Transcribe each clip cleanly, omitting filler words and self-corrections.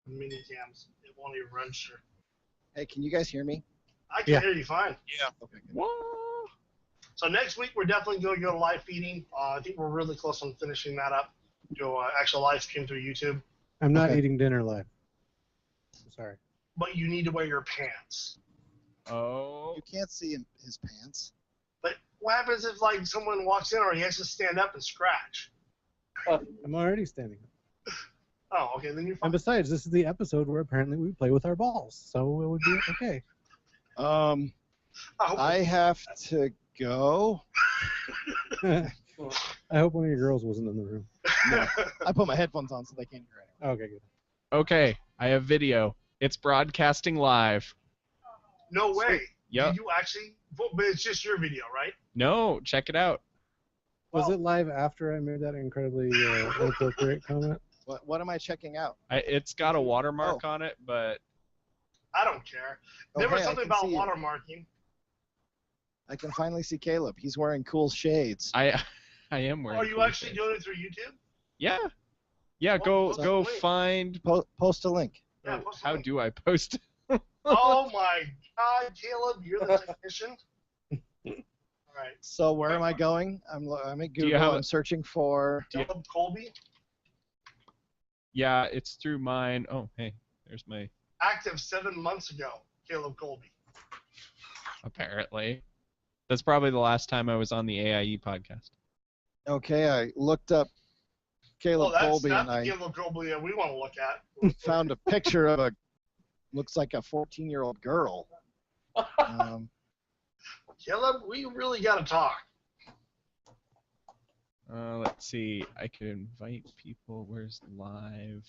mini cams. It won't even register. Hey, can you guys hear me? I can hear you fine. Yeah. Okay, good. Whoa. So next week we're definitely going to go to live feeding. I think we're really close on finishing that up. Do actual live stream through YouTube. I'm not Okay. eating dinner live. I'm sorry. But you need to wear your pants. Oh. You can't see his pants. But what happens if like someone walks in or he has to stand up and scratch? I'm already standing up. Oh, okay, then you're fine. And besides, this is the episode where apparently we play with our balls, so it would be okay. I have to go. I hope one of your girls wasn't in the room. No, I put my headphones on so they can't hear anything. Okay, good. Okay, I have video. It's broadcasting live. No way. Yep. Did you actually? But it's just your video, right? No, check it out. Was Well- it live after I made that incredibly inappropriate comment? What am I checking out? It's got a watermark on it, but I don't care. There was Okay, I something can about see it. watermarking. I can finally see Caleb. He's wearing cool shades. I am wearing. Are you cool actually shades. doing it through YouTube? Yeah. Yeah. Well, Go wait. find. Post a link. Yeah. post a How link. do I post? Oh my God, Caleb, you're the technician. All right, So where am I going? I'm at you Google. have I'm searching for. Caleb Colby, Yeah, it's through mine. Oh, hey, there's my. active 7 months ago. Caleb Colby. Apparently, that's probably the last time I was on the AIE podcast. Okay, I looked up Caleb Oh, that's Colby not and the I Caleb Colby that we want to look at. found a picture of looks like a 14-year-old girl. Caleb, we really got to talk. Let's see. I could invite people. Where's live?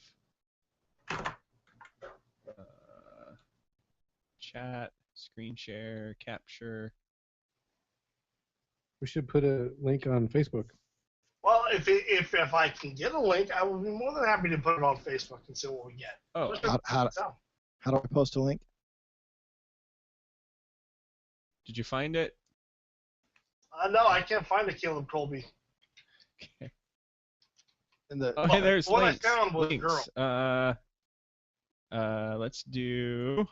Chat, screen share, capture. We should put a link on Facebook. Well, if I can get a link, I will be more than happy to put it on Facebook and see what we get. Oh, How do I post a link? did you find it? No, I can't find the Caleb Colby. Okay. In the Oh, hey, there's what I links. found was a links. Let's do.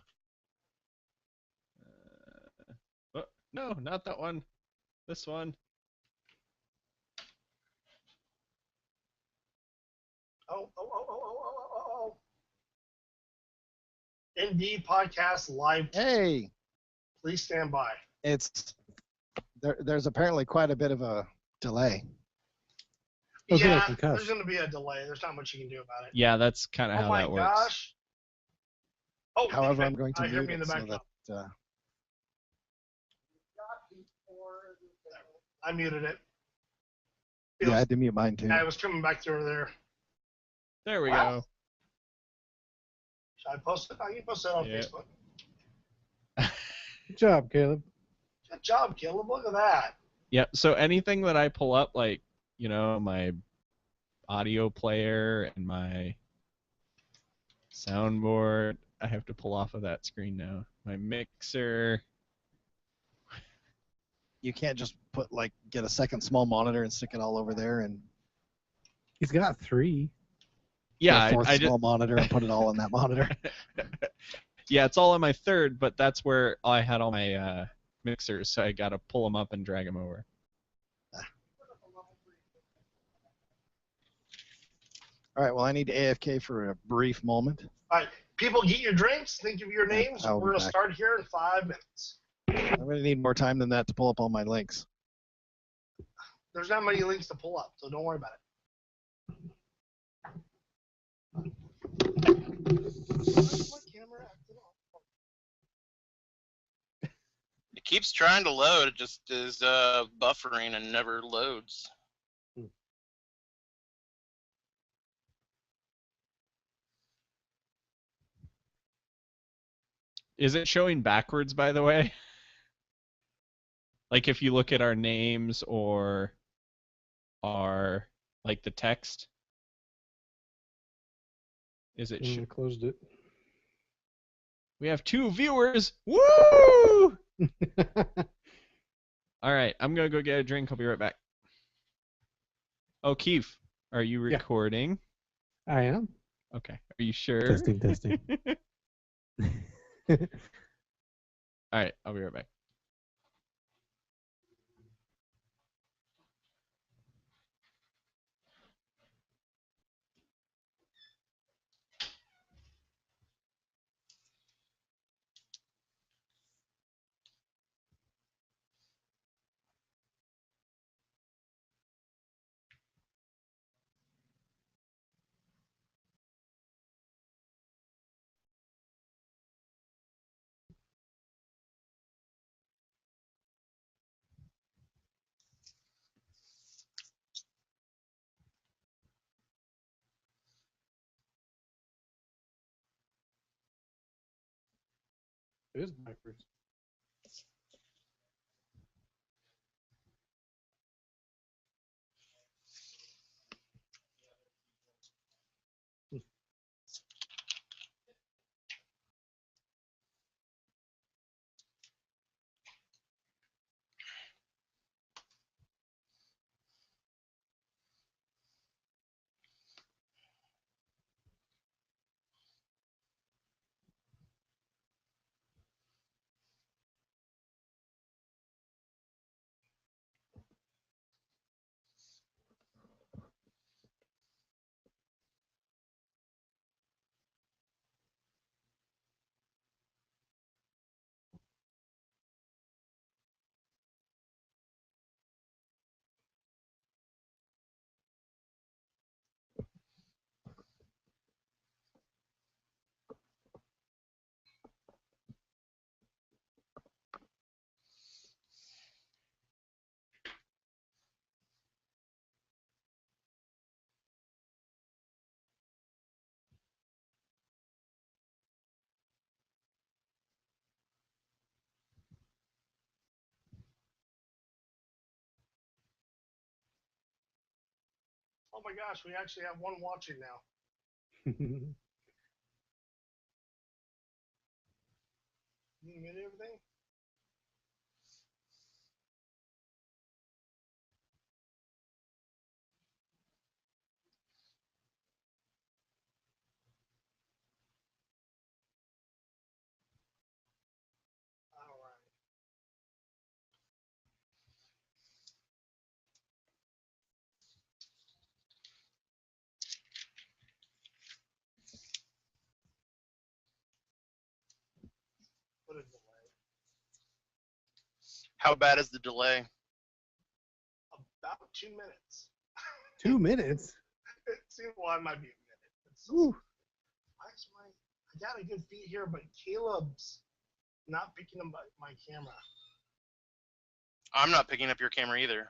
Oh, no, not that one. This one. Oh. Indeed podcast live. Hey, Please stand by. it's there's apparently quite a bit of a delay. Oh, good, I Yeah, can cuss. there's going to be a delay. There's not much you can do about it. Yeah, that's kind of Oh how my that works. gosh. Oh, However, I'm going to I hear mute me in it the so background. that I muted it. yeah, I had to mute mine too. I was coming back through there. There we Wow. go. Should I post it? I can post it on Yeah. Facebook. Good job, Caleb. Good job, Caleb. Look at that. Yeah, so anything that I pull up, like, you know, my audio player and my soundboard, I have to pull off of that screen now. My mixer. You can't just get a second small monitor and stick it all over there and He's got 3. Yeah, get a fourth I small monitor and put it all on that monitor. yeah, it's all on my third, but that's where I had all my mixers, so I got to pull them up and drag them over. All right, well, I need AFK for a brief moment. All right. People, get your drinks. Think of your names. I'll be We're going to back. start here in 5 minutes. I'm going to need more time than that to pull up all my links. There's not many links to pull up, so don't worry about it. Why's my camera acting off? It keeps trying to load. It just is buffering and never loads. Is it showing backwards, by the way? Like if you look at our names or our, like the text? Is it? I closed it. We have 2 viewers. Woo! All right, I'm gonna go get a drink. I'll be right back. Oh, Keith, are you Yeah. recording? I am. Okay. Are you sure? Testing, testing. All right. I'll be right back. It is backwards. Oh my gosh, we actually have one watching now. You mute everything? All right. What a delay. How bad is the delay? About 2 minutes. 2 minutes? Well, it might be a minute. Ooh. I got a good feed here, but Caleb's not picking up my camera. I'm not picking up your camera either.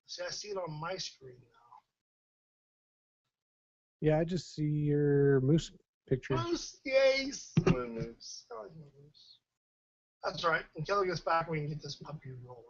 See, I see it on my screen now. Yeah, I just see your moose picture. Moose, yay, moose. I like moose. That's right. When Kelly gets back, we can get this puppy rolling.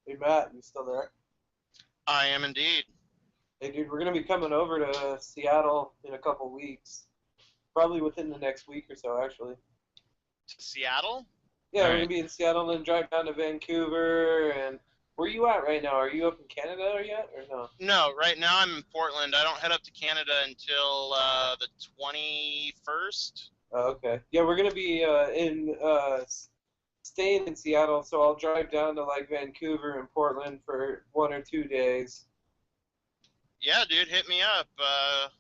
Hey Matt, you still there? I am indeed. Hey dude, we're gonna be coming over to Seattle in a couple weeks. Probably within the next week or so, actually. To Seattle? Yeah, we're Alright. gonna be in Seattle and then drive down to Vancouver. And where you at right now? Are you up in Canada yet, or no? No, right now I'm in Portland. I don't head up to Canada until the 21st. Oh, okay. Yeah, we're gonna be staying in Seattle, so I'll drive down to like Vancouver and Portland for 1 or 2 days. Yeah, dude, hit me up.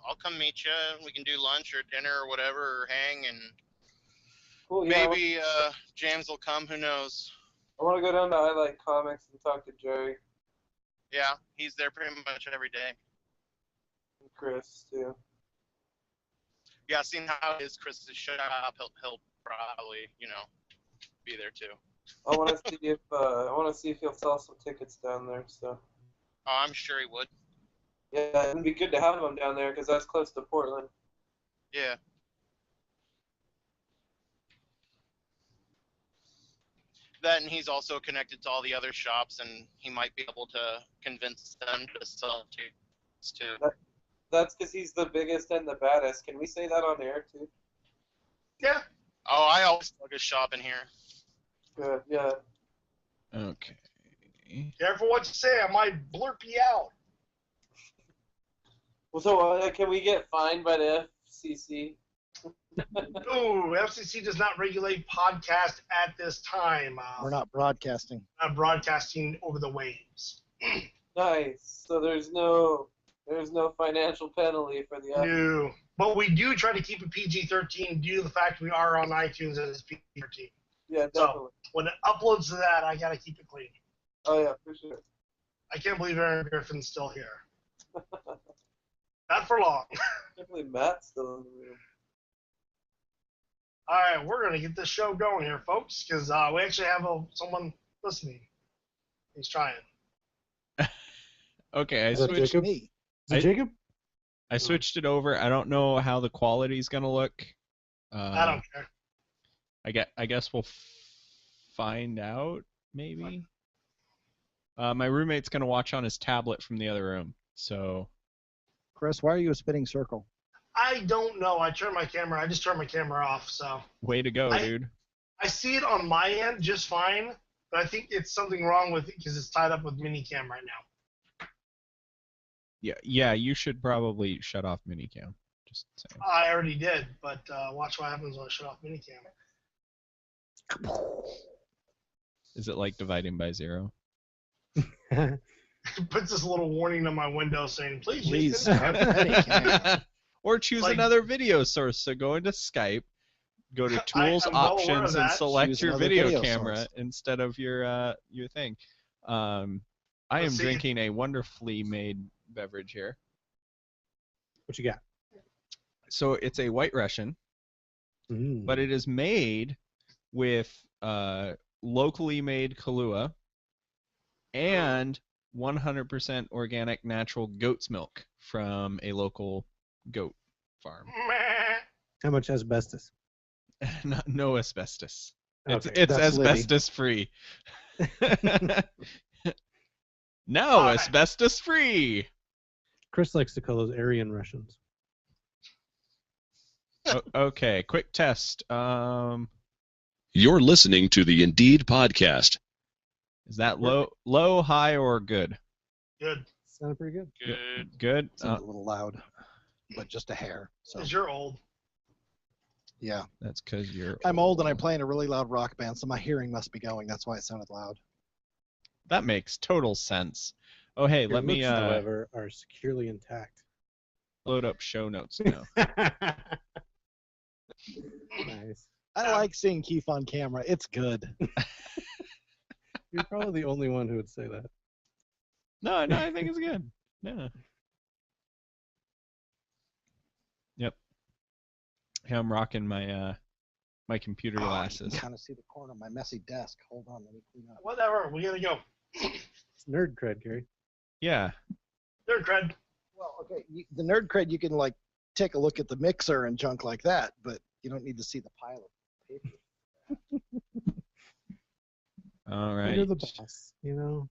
I'll come meet you. We can do lunch or dinner or whatever, or hang, and Cool. Yeah, maybe James will come. Who knows? I want to go down to I Like Comics and talk to Jerry Yeah, he's there pretty much every day. and Chris too. Yeah, seeing how it is Chris's shop, he'll probably, be there too. I want to see if he'll sell some tickets down there. So Oh, I'm sure he would. yeah, it'd be good to have him down there because that's close to Portland. Yeah. That, and he's also connected to all the other shops, and he might be able to convince them to sell tickets too. That's because he's the biggest and the baddest. Can we say that on air too? Yeah. Oh, I always plug his shop in here. Good. Yeah. Okay. Careful what you say. I might blurp you out. Well, so can we get fined by the FCC? Ooh, FCC does not regulate podcast at this time. We're not broadcasting. Not broadcasting over the waves. Nice. So there's no financial penalty for the No. But we do try to keep it PG-13 due to the fact we are on iTunes as PG-13. Yeah, So definitely. when it uploads to that, I gotta keep it clean. Oh yeah, for sure. I can't believe Aaron Griffin's still here. Not for long. Definitely Matt's still in the room. All right, we're gonna get this show going here, folks, because we actually have someone listening. He's trying. Okay, I Is that switched. Jacob? Me. Is it Jacob? I switched it over. I don't know how the quality's gonna look. I don't care. I guess we'll find out maybe. My roommate's gonna watch on his tablet from the other room. So Chris, why are you a spinning circle? I don't know. I just turned my camera off, so way to go, I- dude. I see it on my end just fine, but I think it's something wrong with it because it's tied up with Minicam right now. Yeah. You should probably shut off Minicam. Just saying. I already did, but watch what happens when I shut off Minicam. Is it like dividing by 0? It puts this little warning on my window saying, please use Please. Minicam. Or choose Like- another video source. So go into Skype, go to Tools, I'm well aware of Options, and that. select Choose your another video video camera source. instead of your thing. I am Let's see. drinking a wonderfully made beverage here. What you got? So it's a White Russian, Mm. but it is made with locally made Kahlua and 100% organic natural goat's milk from a local goat farm. Meh. How much asbestos? No asbestos. Okay, It's that's Libby. asbestos free. No, Alright. asbestos free. Chris likes to call those Aryan Russians. Okay, quick test. You're listening to the Indeed podcast. Is that low, high, or good? Good. Sounded pretty good. Good. Good. Sounds a little loud, but just a hair. So Because you're old. yeah, That's because you're. I'm old and I play in a really loud rock band, so my hearing must be going. That's why it sounded loud. That makes total sense. Oh, hey, Your let me looks, however, are securely intact. load up show notes now. Nice. I like seeing Keith on camera. It's good. You're probably the only one who would say that. No, I think it's good. Yeah. Yep. Yeah, I'm rocking my my computer Oh, you glasses. can kind of see the corner of my messy desk. Hold on, let me clean up. Whatever. We gotta go. It's nerd cred, Gary. Yeah. Third cred. Well, okay, the nerd cred, you can like take a look at the mixer and junk like that, but you don't need to see the pile of paper. All right. You're the boss, you know?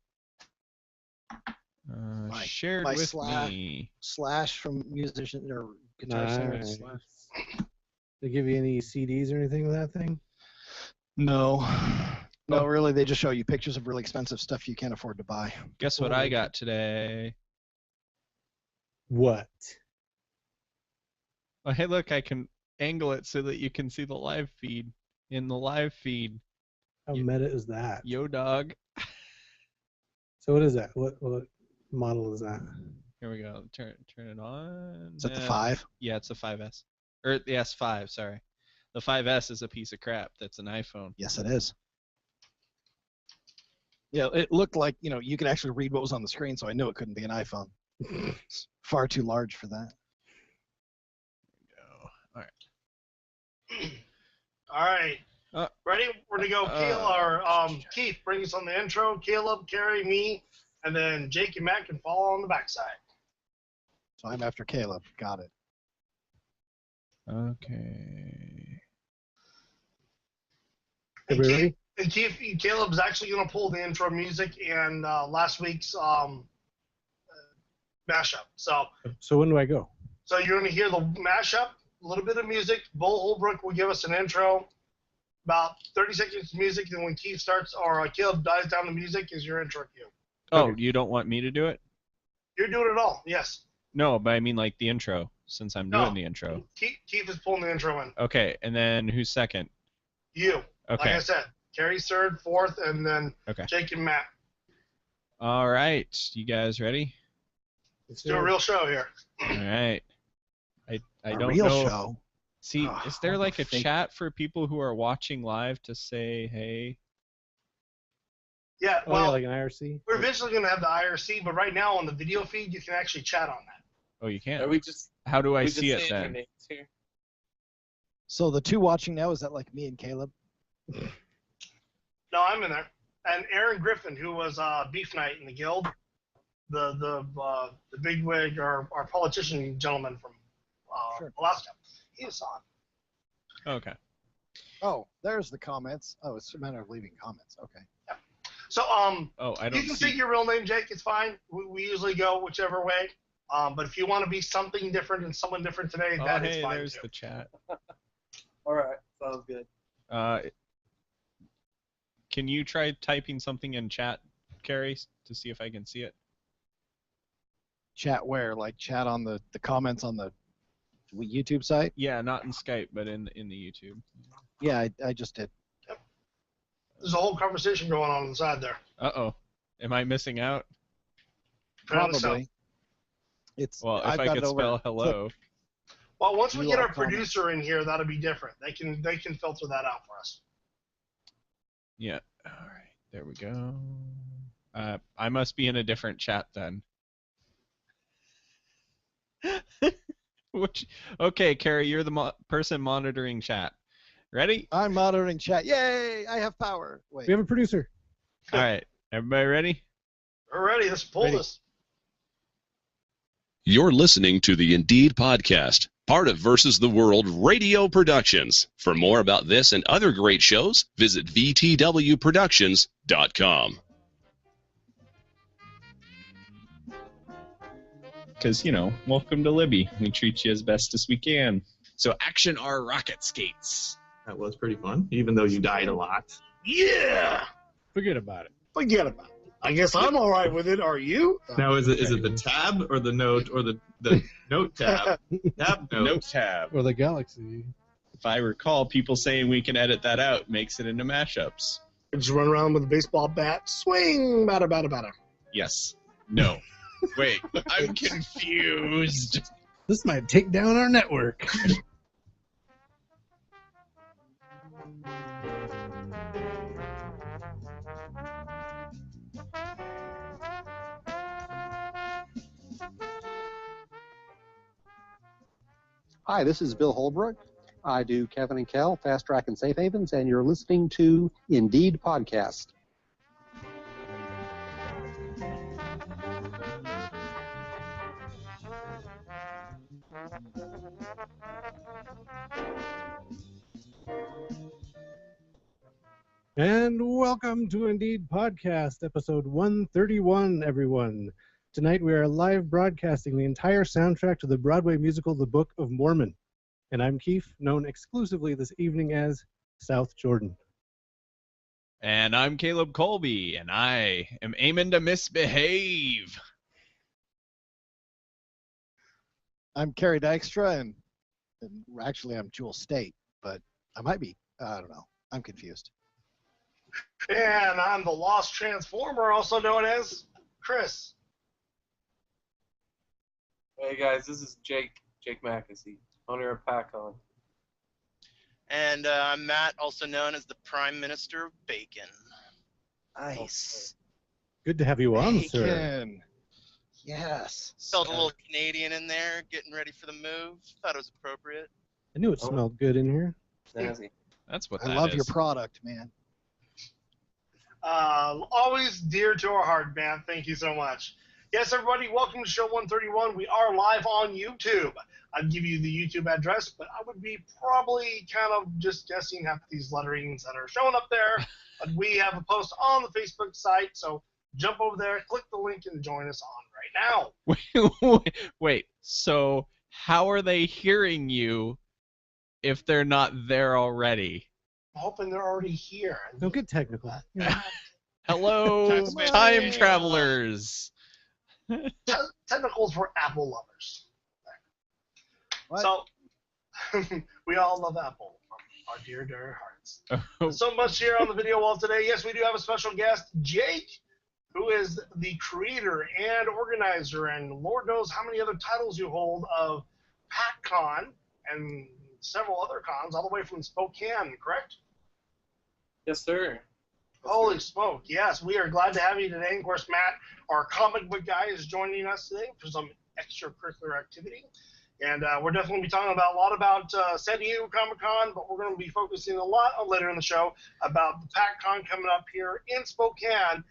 My- Shared my with Slack. me. Slash from musician or guitar singer. Nice. Slash. They give you any CDs or anything with that thing? No. No, really, they just show you pictures of really expensive stuff you can't afford to buy. Guess what I got today? What? Oh, hey, look, I can angle it so that you can see the live feed. In the live feed, How Yeah. meta is that? yo dog. So what is that? What model is that? Here we go. Turn it on. Is that the 5? Yeah, it's a 5S. Or the S5, sorry. The 5S is a piece of crap. That's an iPhone. Yes, it is. Yeah, it looked like, you could actually read what was on the screen, so I knew it couldn't be an iPhone. It's far too large for that. All right. All right. Ready? We're going to go Keith, bring us on the intro. Caleb, Carrie, me, and then Jake and Matt can follow on the backside. So I'm after Caleb. Got it. Okay. Everybody ready? And Caleb's actually going to pull the intro music and last week's mashup. So when do I go? So you're going to hear the mashup, a little bit of music. Bull Holbrook will give us an intro, about 30 seconds of music. Then when Keith starts or Caleb dies down the music, is your intro cue. Oh, you don't want me to do it? You're doing it all. Yes. No, but I mean like the intro, since I'm doing the intro. Keith is pulling the intro in. Okay, and then who's second? You. Okay. Like I said, Carrie's third, fourth, and then Okay. Jake and Matt. All right, you guys ready? Let's do a real show here. All right. I don't real know. show. See, Oh, is there like a fake. chat for people who are watching live to say hey? Yeah, Oh, well, yeah, like an IRC? we're eventually going to have the IRC, but right now on the video feed, you can actually chat on that. Oh, you Are can't. we just How do I we just see it saying our then? names here? So the 2 watching now, is that like me and Caleb? No, I'm in there. And Aaron Griffin, who was Beef Knight in the guild, the bigwig or politician gentleman from Sure. Alaska, he is on. Okay. Oh, there's the comments. Oh, it's a matter of leaving comments. Okay. So Oh, I you don't can see. say your real name, Jake. It's fine. We usually go whichever way. But if you want to be something different and someone different today, Oh, that is hey, fine there's too. the chat. All right, sounds good. Can you try typing something in chat, Carrie, to see if I can see it? Chat where? Like chat on the comments on the YouTube site? Yeah, not in Skype, but in the YouTube. Yeah, I just did. There's a whole conversation going on the side there. Uh-oh. Am I missing out? Apparently so. Probably. It's Well, if I've I got could it over. spell hello. Well, once we You get all our comments. producer in here, that'll be different. They can filter that out for us. Yeah. All right. There we go. I must be in a different chat then. Okay, Carrie, you're the person monitoring chat. Ready? I'm monitoring chat. Yay! I have power. Wait. We have a producer. All right. Everybody ready? We're ready. Let's pull Ready. this. You're listening to the Indeed podcast, part of Versus the World Radio Productions. For more about this and other great shows, visit vtwproductions.com. Because, welcome to Libby. We treat you as best as we can. So, action our rocket skates. That was pretty fun, even though you died a lot. Yeah. Forget about it. Forget about it. I guess I'm all right with it. Are you? Now, is it the tab or the note or the note tab? Tab note. Note tab. Or the Galaxy. If I recall, people saying we can edit that out makes it into mashups. Just run around with a baseball bat. Swing. Batter, batter, batter. Yes. No. Wait. I'm confused. This might take down our network. Hi, this is Bill Holbrook. I do Kevin and Kel, Fast Track and Safe Havens, and you're listening to Indeed Podcast. And welcome to Indeed Podcast, episode 131, everyone. Tonight we are live broadcasting the entire soundtrack to the Broadway musical The Book of Mormon. And I'm Keith, known exclusively this evening as South Jordan. And I'm Caleb Colby, and I am aiming to misbehave. I'm Carrie Dykstra, and actually I'm Jewel State, but I might be. I don't know. I'm confused. And I'm the Lost Transformer, also known as Chris. Hey guys, this is Jake Mackesy, owner of PackOn. And I'm Matt, also known as the Prime Minister of Bacon. Nice. Good to have you on, sir. Bacon. Yes. Felt a little Canadian in there, getting ready for the move. Thought it was appropriate. I knew it smelled good in here. Snazzy. That's what I that love is. your product, man. Always dear to our heart, man. Thank you so much. Yes, everybody, welcome to show 131. We are live on YouTube. I'd give you the YouTube address, but I would be probably kind of just guessing half these letterings that are showing up there. But we have a post on the Facebook site, so jump over there, click the link, and join us on right now. Wait, so how are they hearing you if they're not there already? I'm hoping they're already here. Don't get technical. Hello, Taxpayer. time travelers. Technicals for Apple lovers. What? So, we all love Apple from our dear, dear hearts. Oh, So much here on the video wall today. Yes, we do have a special guest, Jake, who is the creator and organizer, and Lord knows how many other titles you hold of PackCon and several other cons, all the way from Spokane, correct? Yes, sir. Holy smoke, yes. We are glad to have you today. Of course, Matt, our comic book guy, is joining us today for some extracurricular activity. And we're definitely going to be talking about a lot about San Diego Comic-Con, but we're going to be focusing a lot later in the show about the PackCon coming up here in Spokane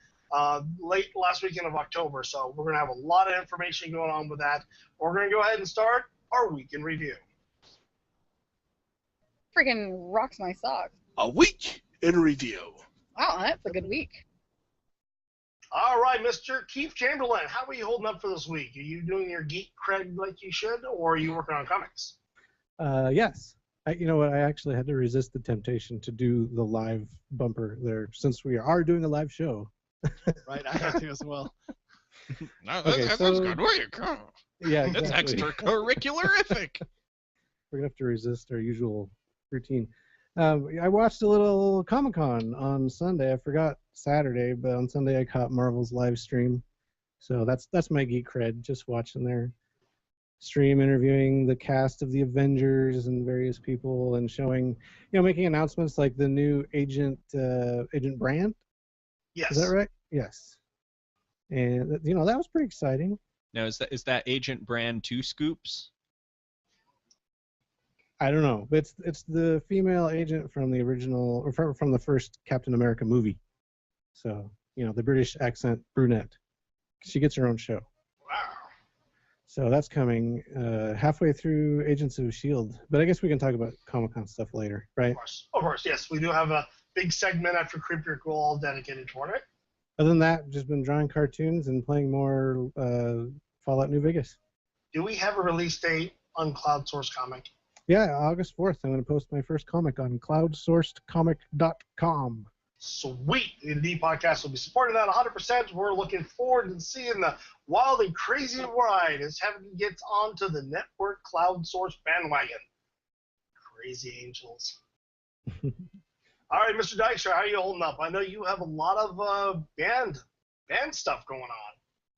late last weekend of October. So we're going to have a lot of information going on with that. We're going to go ahead and start our week in review. Freaking rocks my socks. A week in review. Wow, that's a good week. All right, Mr. Keith Chamberlain, how are you holding up for this week? Are you doing your geek cred like you should, or are you working on comics? Yes. You know what? I actually had to resist the temptation to do the live bumper there, since we are doing a live show. Right, I have to as well. no, Okay, that's so- good. Where you come? Yeah, That's exactly. extracurricularific. We're gonna have to resist our usual routine. I watched a little Comic-Con on Sunday. I forgot Saturday, but on Sunday I caught Marvel's live stream. So that's my geek cred, just watching their stream, interviewing the cast of the Avengers and various people, and showing, making announcements like the new Agent Brand. Yes. Is that right? Yes. And that was pretty exciting. Now, is that Agent Brand 2 scoops? I don't know, but it's the female agent from the original, or from the first Captain America movie. So, the British accent brunette. She gets her own show. Wow. So that's coming halfway through Agents of S.H.I.E.L.D. But I guess we can talk about Comic-Con stuff later, right? Of course, yes. We do have a big segment after Creep Your Cool all dedicated toward it. Other than that, just been drawing cartoons and playing more Fallout New Vegas. Do we have a release date on Cloudsource Comic? Yeah, August 4th, I'm going to post my first comic on cloudsourcedcomic.com. Sweet. The Indeed podcast will be supporting that 100%. We're looking forward to seeing the wild and crazy ride as Heaven gets onto the network Cloudsource bandwagon. Crazy angels. All right, Mr. Dykstra, how are you holding up? I know you have a lot of band stuff going on.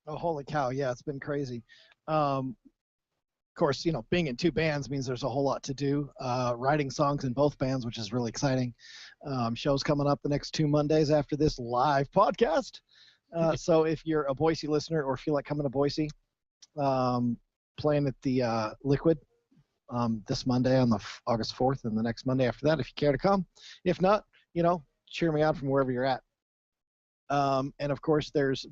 Oh, holy cow. Yeah, it's been crazy. Of course, being in two bands means there's a whole lot to do. Writing songs in both bands, which is really exciting. Shows coming up the next 2 Mondays after this live podcast. So if you're a Boise listener or feel like coming to Boise, playing at the Liquid this Monday on the August 4th, and the next Monday after that, if you care to come. If not, cheer me out from wherever you're at. And of course, there's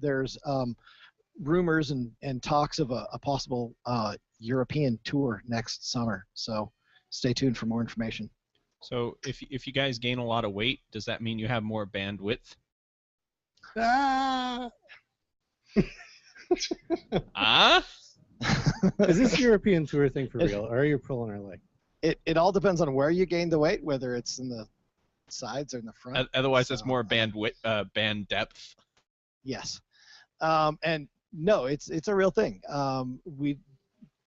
rumors and talks of a possible European tour next summer. So stay tuned for more information. So if you guys gain a lot of weight, does that mean you have more bandwidth? Ah! Ah? Is this European tour thing for real, or are you pulling our leg? It all depends on where you gain the weight, whether it's in the sides or in the front. Otherwise, it's more band depth. Yes. And no, it's a real thing.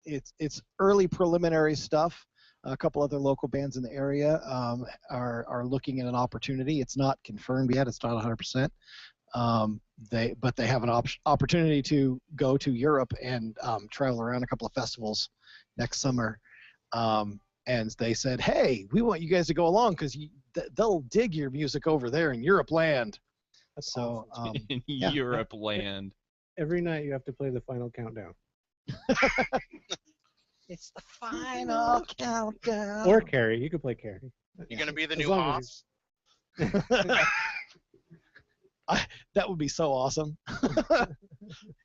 It's early preliminary stuff. A couple other local bands in the area are looking at an opportunity. It's not confirmed yet. It's not 100%. They have an opportunity to go to Europe and travel around a couple of festivals next summer. And they said, hey, we want you guys to go along because they'll dig your music over there in Europe land. So in yeah. Europe land. Every night you have to play the final countdown. It's the final countdown. Or Carrie. You could play Carrie. You're gonna be the As new long as Haas. That would be so awesome.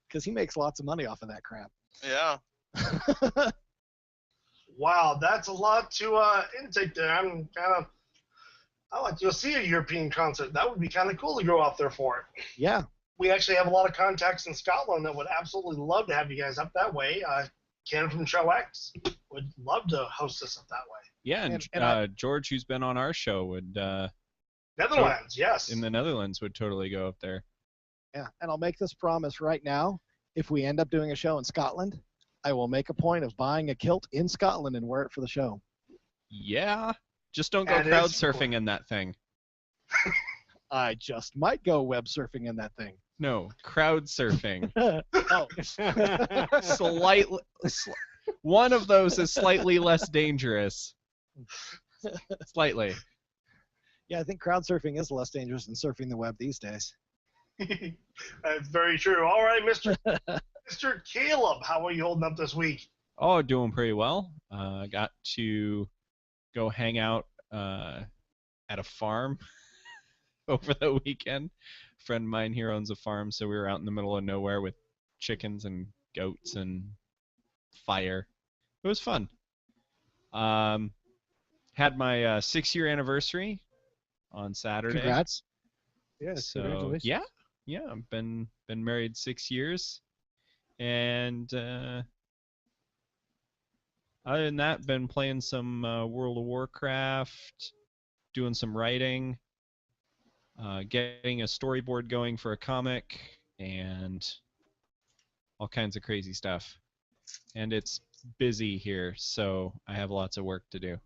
Because he makes lots of money off of that crap. Yeah. Wow, that's a lot to intake there. I'd like to go see a European concert. That would be kind of cool to go out there for it. Yeah. We actually have a lot of contacts in Scotland that would absolutely love to have you guys up that way. Ken from Show X would love to host us up that way. Yeah, and George, who's been on our show, would Netherlands, yes. in the Netherlands would totally go up there. Yeah, and I'll make this promise right now. If we end up doing a show in Scotland, I will make a point of buying a kilt in Scotland and wear it for the show. Yeah, just don't go That is crowd surfing cool. in that thing. I just might go web surfing in that thing. No, crowd surfing. Oh. One of those is slightly less dangerous. Slightly. Yeah, I think crowd surfing is less dangerous than surfing the web these days. That's very true. All right, Mr. Caleb, how are you holding up this week? Oh, doing pretty well. Got to go hang out at a farm over the weekend. A friend of mine here owns a farm, so we were out in the middle of nowhere with chickens and goats and fire. It was fun. Had my 6-year anniversary on Saturday. Congrats. Yes, So congratulations. yeah, I've been married 6 years, and other than that, been playing some World of Warcraft, doing some writing, getting a storyboard going for a comic, and all kinds of crazy stuff. And it's busy here, so I have lots of work to do.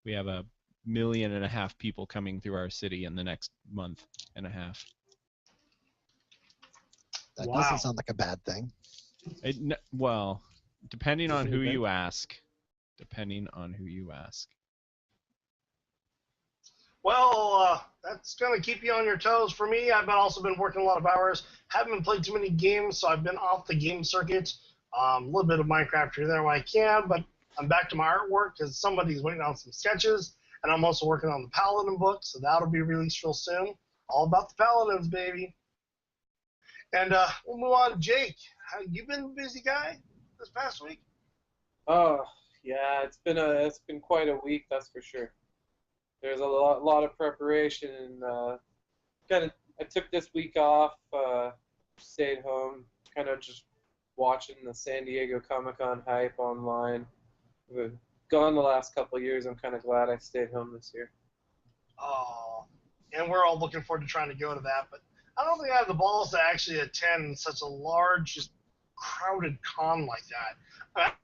We have 1.5 million people coming through our city in the next month and a half. That Wow. doesn't sound like a bad thing. Well, depending on Isn't who it bad? you ask. Depending on who you ask. Well, that's going to keep you on your toes. For me, I've also been working a lot of hours. Haven't been playing too many games, so I've been off the game circuit. A little bit of Minecraft here and there when I can, but I'm back to my artwork because somebody's waiting on some sketches, and I'm also working on the Paladin book, so that'll be released real soon. All about the Paladins, baby. And we'll move on to Jake. Have you been a busy guy this past week? Oh, yeah, it's been quite a week, that's for sure. There's a lot of preparation, and I took this week off, stayed home, kind of just watching the San Diego Comic-Con hype online. We've gone the last couple of years. I'm kind of glad I stayed home this year. Oh, and we're all looking forward to trying to go to that, but I don't think I have the balls to actually attend such a large, just crowded con like that.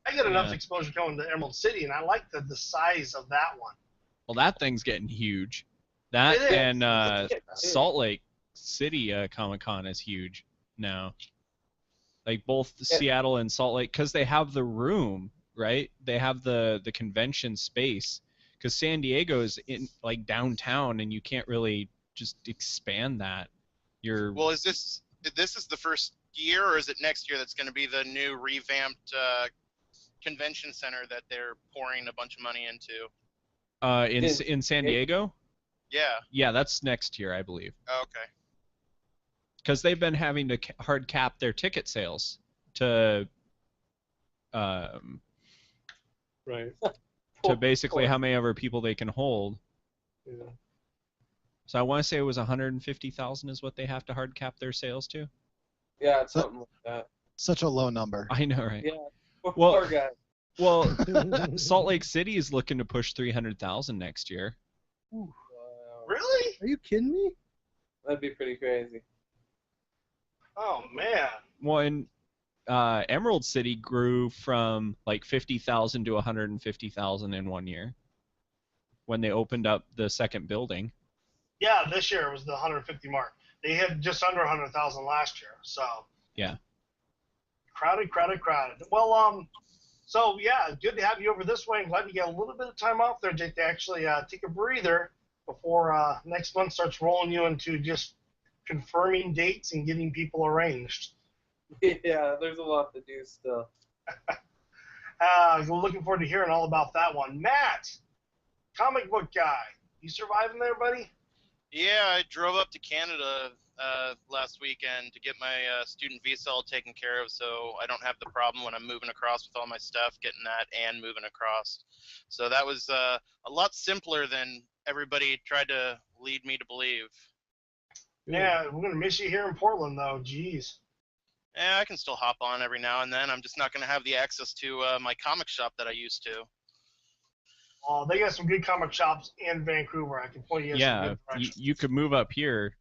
I get enough Yeah. exposure going to Emerald City, and I like the size of that one. Well, that thing's getting huge. That It is. and It's big. Salt Lake City Comic-Con is huge now. Like both Yeah. Seattle and Salt Lake, because they have the room, right? They have the convention space. Because San Diego is in like downtown, and you can't really just expand that. Well, is this the first year, or is it next year that's going to be the new revamped convention center that they're pouring a bunch of money into? in San Diego? Yeah. Yeah, that's next year, I believe. Oh, okay. Because they've been having to hard cap their ticket sales to Right. basically how many ever people they can hold. Yeah. So I want to say it was 150,000 is what they have to hard cap their sales to. Yeah, it's something like that. Such a low number. I know, right? Yeah. Well- Poor guy. Well, Salt Lake City is looking to push 300,000 next year. Wow. Really? Are you kidding me? That'd be pretty crazy. Oh, man. Well, and Emerald City grew from like 50,000 to 150,000 in 1 year when they opened up the second building. Yeah, this year was the 150 mark. They had just under 100,000 last year. So Yeah. crowded. Well, so yeah, good to have you over this way. I'm glad you got a little bit of time off there, Jake, to actually take a breather before next month starts rolling you into just confirming dates and getting people arranged. Yeah, there's a lot to do still. We're looking forward to hearing all about that one. Matt, comic book guy, you surviving there, buddy? Yeah, I drove up to Canada last weekend to get my student visa all taken care of, so I don't have the problem when I'm moving across with all my stuff, getting that and moving across. So that was a lot simpler than everybody tried to lead me to believe. Yeah, we're going to miss you here in Portland, though. Jeez. Yeah, I can still hop on every now and then. I'm just not going to have the access to my comic shop that I used to. They got some good comic shops in Vancouver. I can point you in some Yeah, good directions. you could move up here.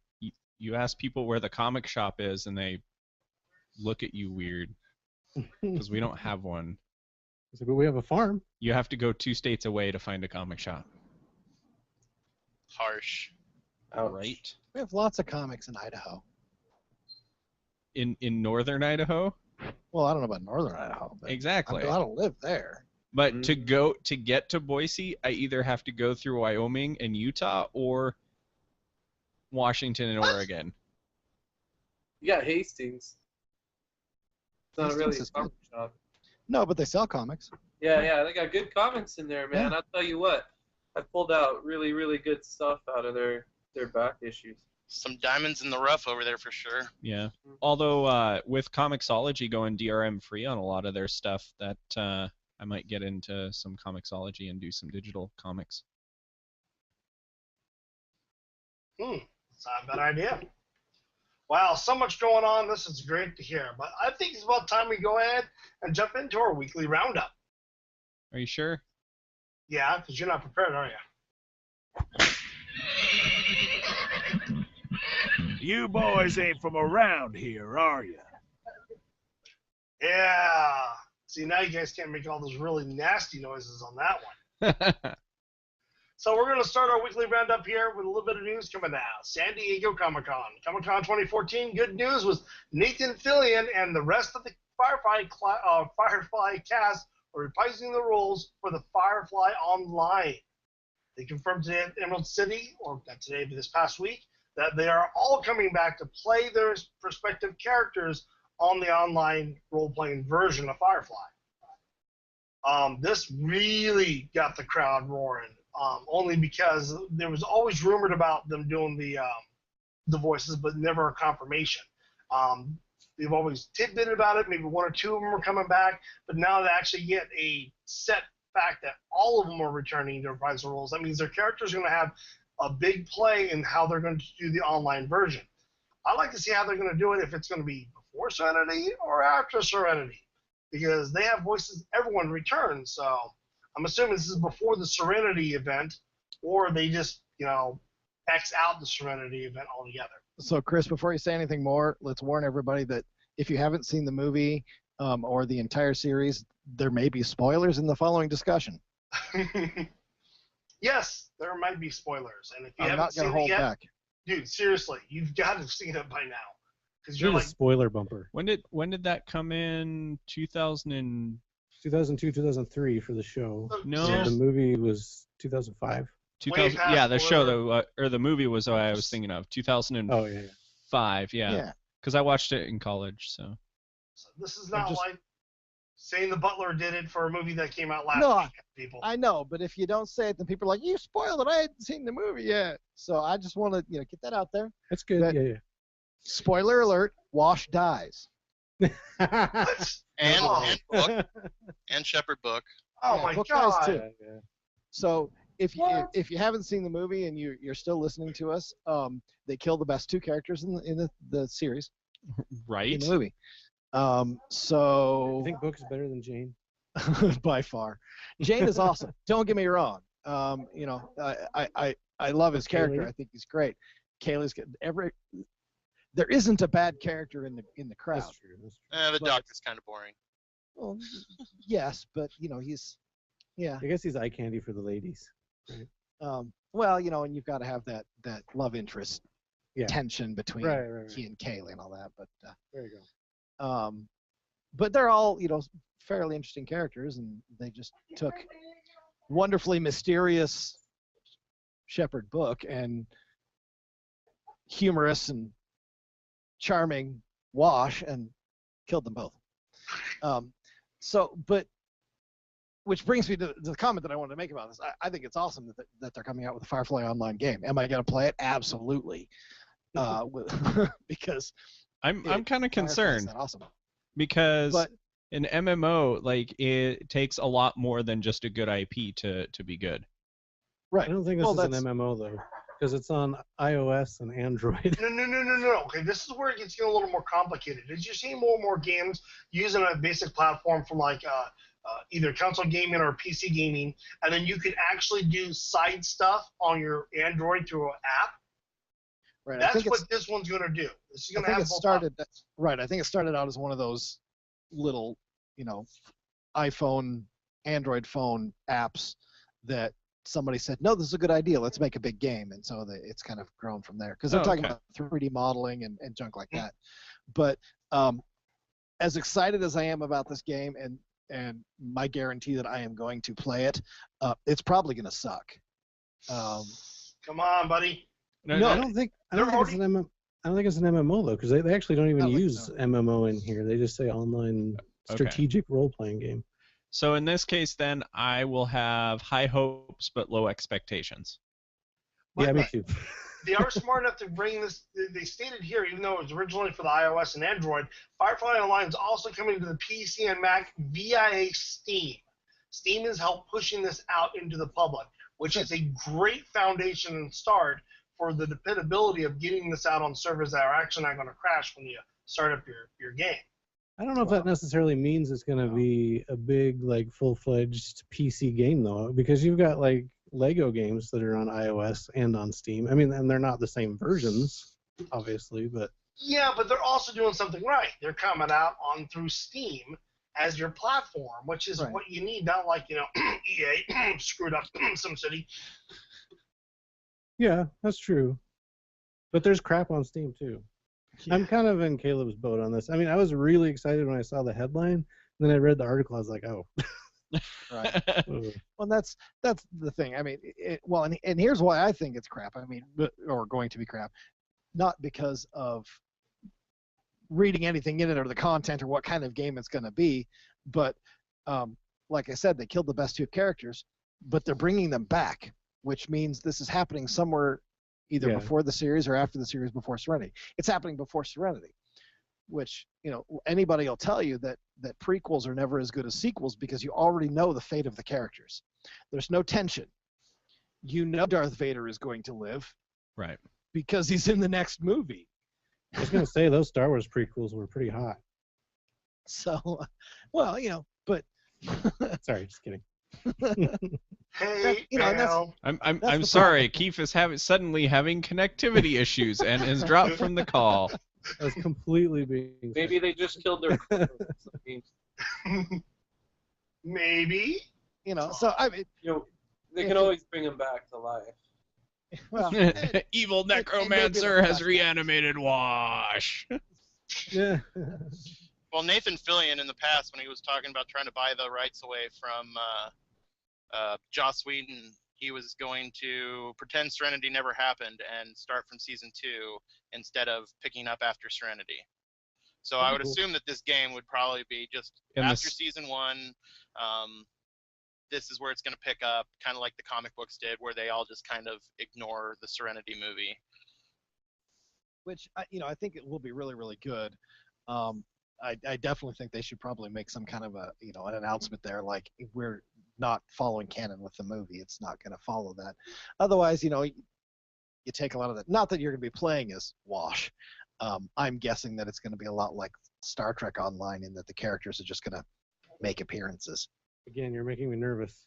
You ask people where the comic shop is, and they look at you weird because we don't have one. But we have a farm. You have to go 2 states away to find a comic shop. Harsh. Right? We have lots of comics in Idaho. In northern Idaho? Well, I don't know about northern Idaho, but Exactly. I don't live there. But to get to Boise, I either have to go through Wyoming and Utah or Washington and Oregon. You got Hastings. It's not Hastings really a is comic shop. No, but they sell comics. Yeah, they got good comics in there, man. Yeah. I'll tell you what. I pulled out really, really good stuff out of their back issues. Some diamonds in the rough over there for sure. Yeah. Although with Comixology going DRM free on a lot of their stuff, that I might get into some Comixology and do some digital comics. It's not a bad idea. Wow, so much going on. This is great to hear. But I think it's about time we go ahead and jump into our weekly roundup. Are you sure? Yeah, because you're not prepared, are you? You boys ain't from around here, are you? Yeah. See, now you guys can't make all those really nasty noises on that one. So we're going to start our weekly roundup here with a little bit of news coming out. San Diego Comic-Con. Comic-Con 2014, good news was Nathan Fillion and the rest of the Firefly cast are reprising the roles for the Firefly Online. They confirmed today at Emerald City, or not today, but this past week, that they are all coming back to play their respective characters on the online role-playing version of Firefly. This really got the crowd roaring, only because there was always rumored about them doing the voices, but never a confirmation. They've always tidbitted about it. Maybe 1 or 2 of them are coming back, but now they actually get a set fact that all of them are returning to reprise the roles. That means their characters are going to have a big play in how they're going to do the online version. I'd like to see how they're going to do it, if it's going to be before Serenity or after Serenity, because they have voices. Everyone returns, so I'm assuming this is before the Serenity event, or they just, X out the Serenity event altogether. So, Chris, before you say anything more, let's warn everybody that if you haven't seen the movie or the entire series, there may be spoilers in the following discussion. Yes, there might be spoilers, and if you I'm haven't not going seen to hold it yet, back. dude, seriously, you've got to have seen it by now, because You're you're a like, spoiler bumper. When did that come in? 2002, 2003 for the show. No. And the movie was 2005. 2000. past Yeah, the show spoiler. though, or the movie was what I was thinking of. 2005. Oh yeah. Yeah. Because I watched it in college, so. so this is not just- like saying the Butler did it for a movie that came out last No, week, people. I know, but if you don't say it, then people are like, "You spoiled it. I hadn't seen the movie yet." So I just want to, get that out there. That's good. That- Yeah. Spoiler alert: Wash dies. What? And Oh. and book and Shepherd book. Oh Yeah, my Book dies god. too. Yeah. So if you haven't seen the movie and you're still listening to us, they kill the best 2 characters in the series Right. in the movie. So I think Book is better than Jane. by far, Jane is awesome. Don't get me wrong. I love his character. Kaylee? I think he's great. Kaylee's good. There isn't a bad character in the crowd. That's true. The But- doctor's kind of boring. Well, yes, but he's yeah. I guess he's eye candy for the ladies. Well, and you've got to have that love interest tension between Right. he and Kaylee and all that. But there you go. but they're all fairly interesting characters, and they just took wonderfully mysterious Shepard book and humorous and charming Wash and killed them both. Which brings me to the comment that I wanted to make about this. I think it's awesome that they're coming out with a Firefly Online game. Am I going to play it? Absolutely. Because I'm kind of concerned. Awesome. Because an MMO, like, it takes a lot more than just a good IP to be good. Right. I don't think this is an MMO though, because it's on iOS and Android. No. Okay, this is where it gets getting a little more complicated. As you see more and more games using a basic platform for like either console gaming or PC gaming, and then you can actually do side stuff on your Android through an app. Right. That's what this one's going to do. This is going to have both options. Right. I think it started out as one of those little, iPhone, Android phone apps that somebody said, no, this is a good idea. Let's make a big game. And so it's kind of grown from there. Because they're talking about 3D modeling and junk like that. But as excited as I am about this game and my guarantee that I am going to play it, it's probably going to suck. Come on, buddy. No, I don't think it's an MMO though, because they actually don't even use MMO in here. They just say online strategic role-playing game. So in this case, then, I will have high hopes but low expectations. Yeah, me too. They are smart enough to bring this. They stated here, even though it was originally for the iOS and Android, Firefly Online is also coming to the PC and Mac via Steam. Steam has helped pushing this out into the public, which is a great foundation and start for the dependability of getting this out on servers that are actually not going to crash when you start up your game. I don't know if that necessarily means it's going to be a big, like, full-fledged PC game, though, because you've got, like, Lego games that are on iOS and on Steam. I mean, and they're not the same versions, obviously, but... Yeah, but they're also doing something right. They're coming out through Steam as your platform, which is what you need, not like, EA screwed up SimCity. Yeah, that's true. But there's crap on Steam, too. Yeah. I'm kind of in Caleb's boat on this. I mean, I was really excited when I saw the headline, and then I read the article. I was like, oh. Right. Well, that's the thing. I mean, and here's why I think it's crap. I mean, or going to be crap, not because of reading anything in it or the content or what kind of game it's going to be, but like I said, they killed the best two characters, but they're bringing them back, which means this is happening somewhere either before the series or after the series before Serenity. It's happening before Serenity, which, anybody will tell you that prequels are never as good as sequels because you already know the fate of the characters. There's no tension. Darth Vader is going to live. Right. Because he's in the next movie. I was going to say, those Star Wars prequels were pretty hot. So, well, but... Sorry, just kidding. Hey, I'm sorry. Keith is suddenly having connectivity issues and is dropped from the call. I was completely being... Maybe they just killed their... Maybe. So I mean... they can always bring him back to life. Well, Evil Necromancer has reanimated Wash. Yeah. Well, Nathan Fillion in the past, when he was talking about trying to buy the rights away from Joss Whedon, he was going to pretend Serenity never happened and start from season 2 instead of picking up after Serenity. So I would assume that this game would probably be just after season 1. This is where it's going to pick up, kind of like the comic books did, where they all just kind of ignore the Serenity movie. Which I think it will be really, really good. I definitely think they should probably make some kind of an announcement there, like, we're not following canon with the movie. It's not going to follow that. Otherwise, you take a lot of that. Not that you're going to be playing as Wash. I'm guessing that it's going to be a lot like Star Trek Online, in that the characters are just going to make appearances. Again, you're making me nervous.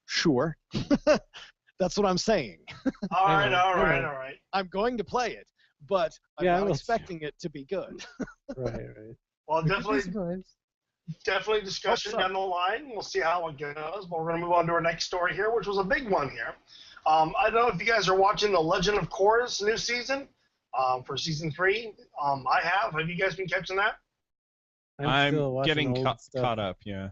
Sure. That's what I'm saying. All right. I'm going to play it, but I'm not expecting it to be good. Right. Well, definitely definitely discussion down the line. We'll see how it goes. But we're going to move on to our next story here, which was a big one here. I don't know if you guys are watching The Legend of Korra's new season for season 3. I have. Have you guys been catching that? I'm still I'm watching getting old stuff. caught up. Yeah.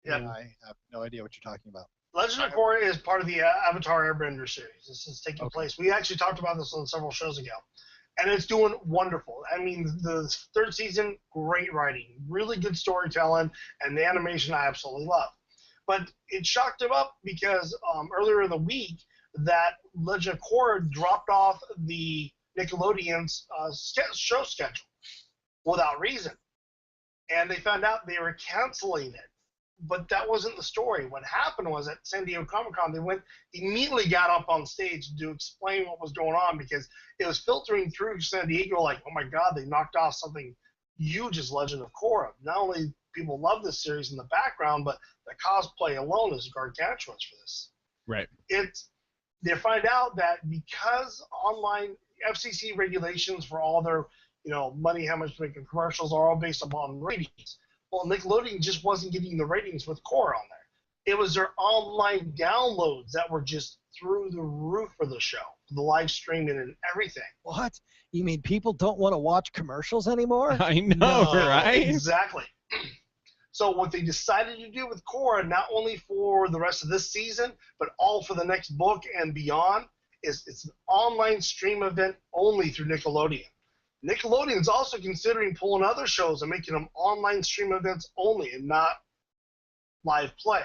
Yeah. I have no idea what you're talking about. Legend of Korra is part of the Avatar Airbender series. This is taking place. We actually talked about this on several shows ago. And it's doing wonderful. I mean, the third season, great writing, really good storytelling, and the animation I absolutely love. But it shocked him up because earlier in the week that Legend of Korra dropped off the Nickelodeon's show schedule without reason. And they found out they were canceling it. But that wasn't the story. What happened was at San Diego Comic-Con, they immediately got up on stage to explain what was going on because it was filtering through San Diego like, oh my God, they knocked off something huge as Legend of Korra. Not only people love this series in the background, but the cosplay alone is gargantuous for this. Right. They find out that because online FCC regulations for all their money, how much to make in commercials are all based upon ratings. Well, Nickelodeon just wasn't getting the ratings with Korra on there. It was their online downloads that were just through the roof for the show, the live streaming and everything. What? You mean people don't want to watch commercials anymore? I know, right? Exactly. So what they decided to do with Korra, not only for the rest of this season, but all for the next book and beyond, is it's an online stream event only through Nickelodeon. Nickelodeon's also considering pulling other shows and making them online stream events only and not live play.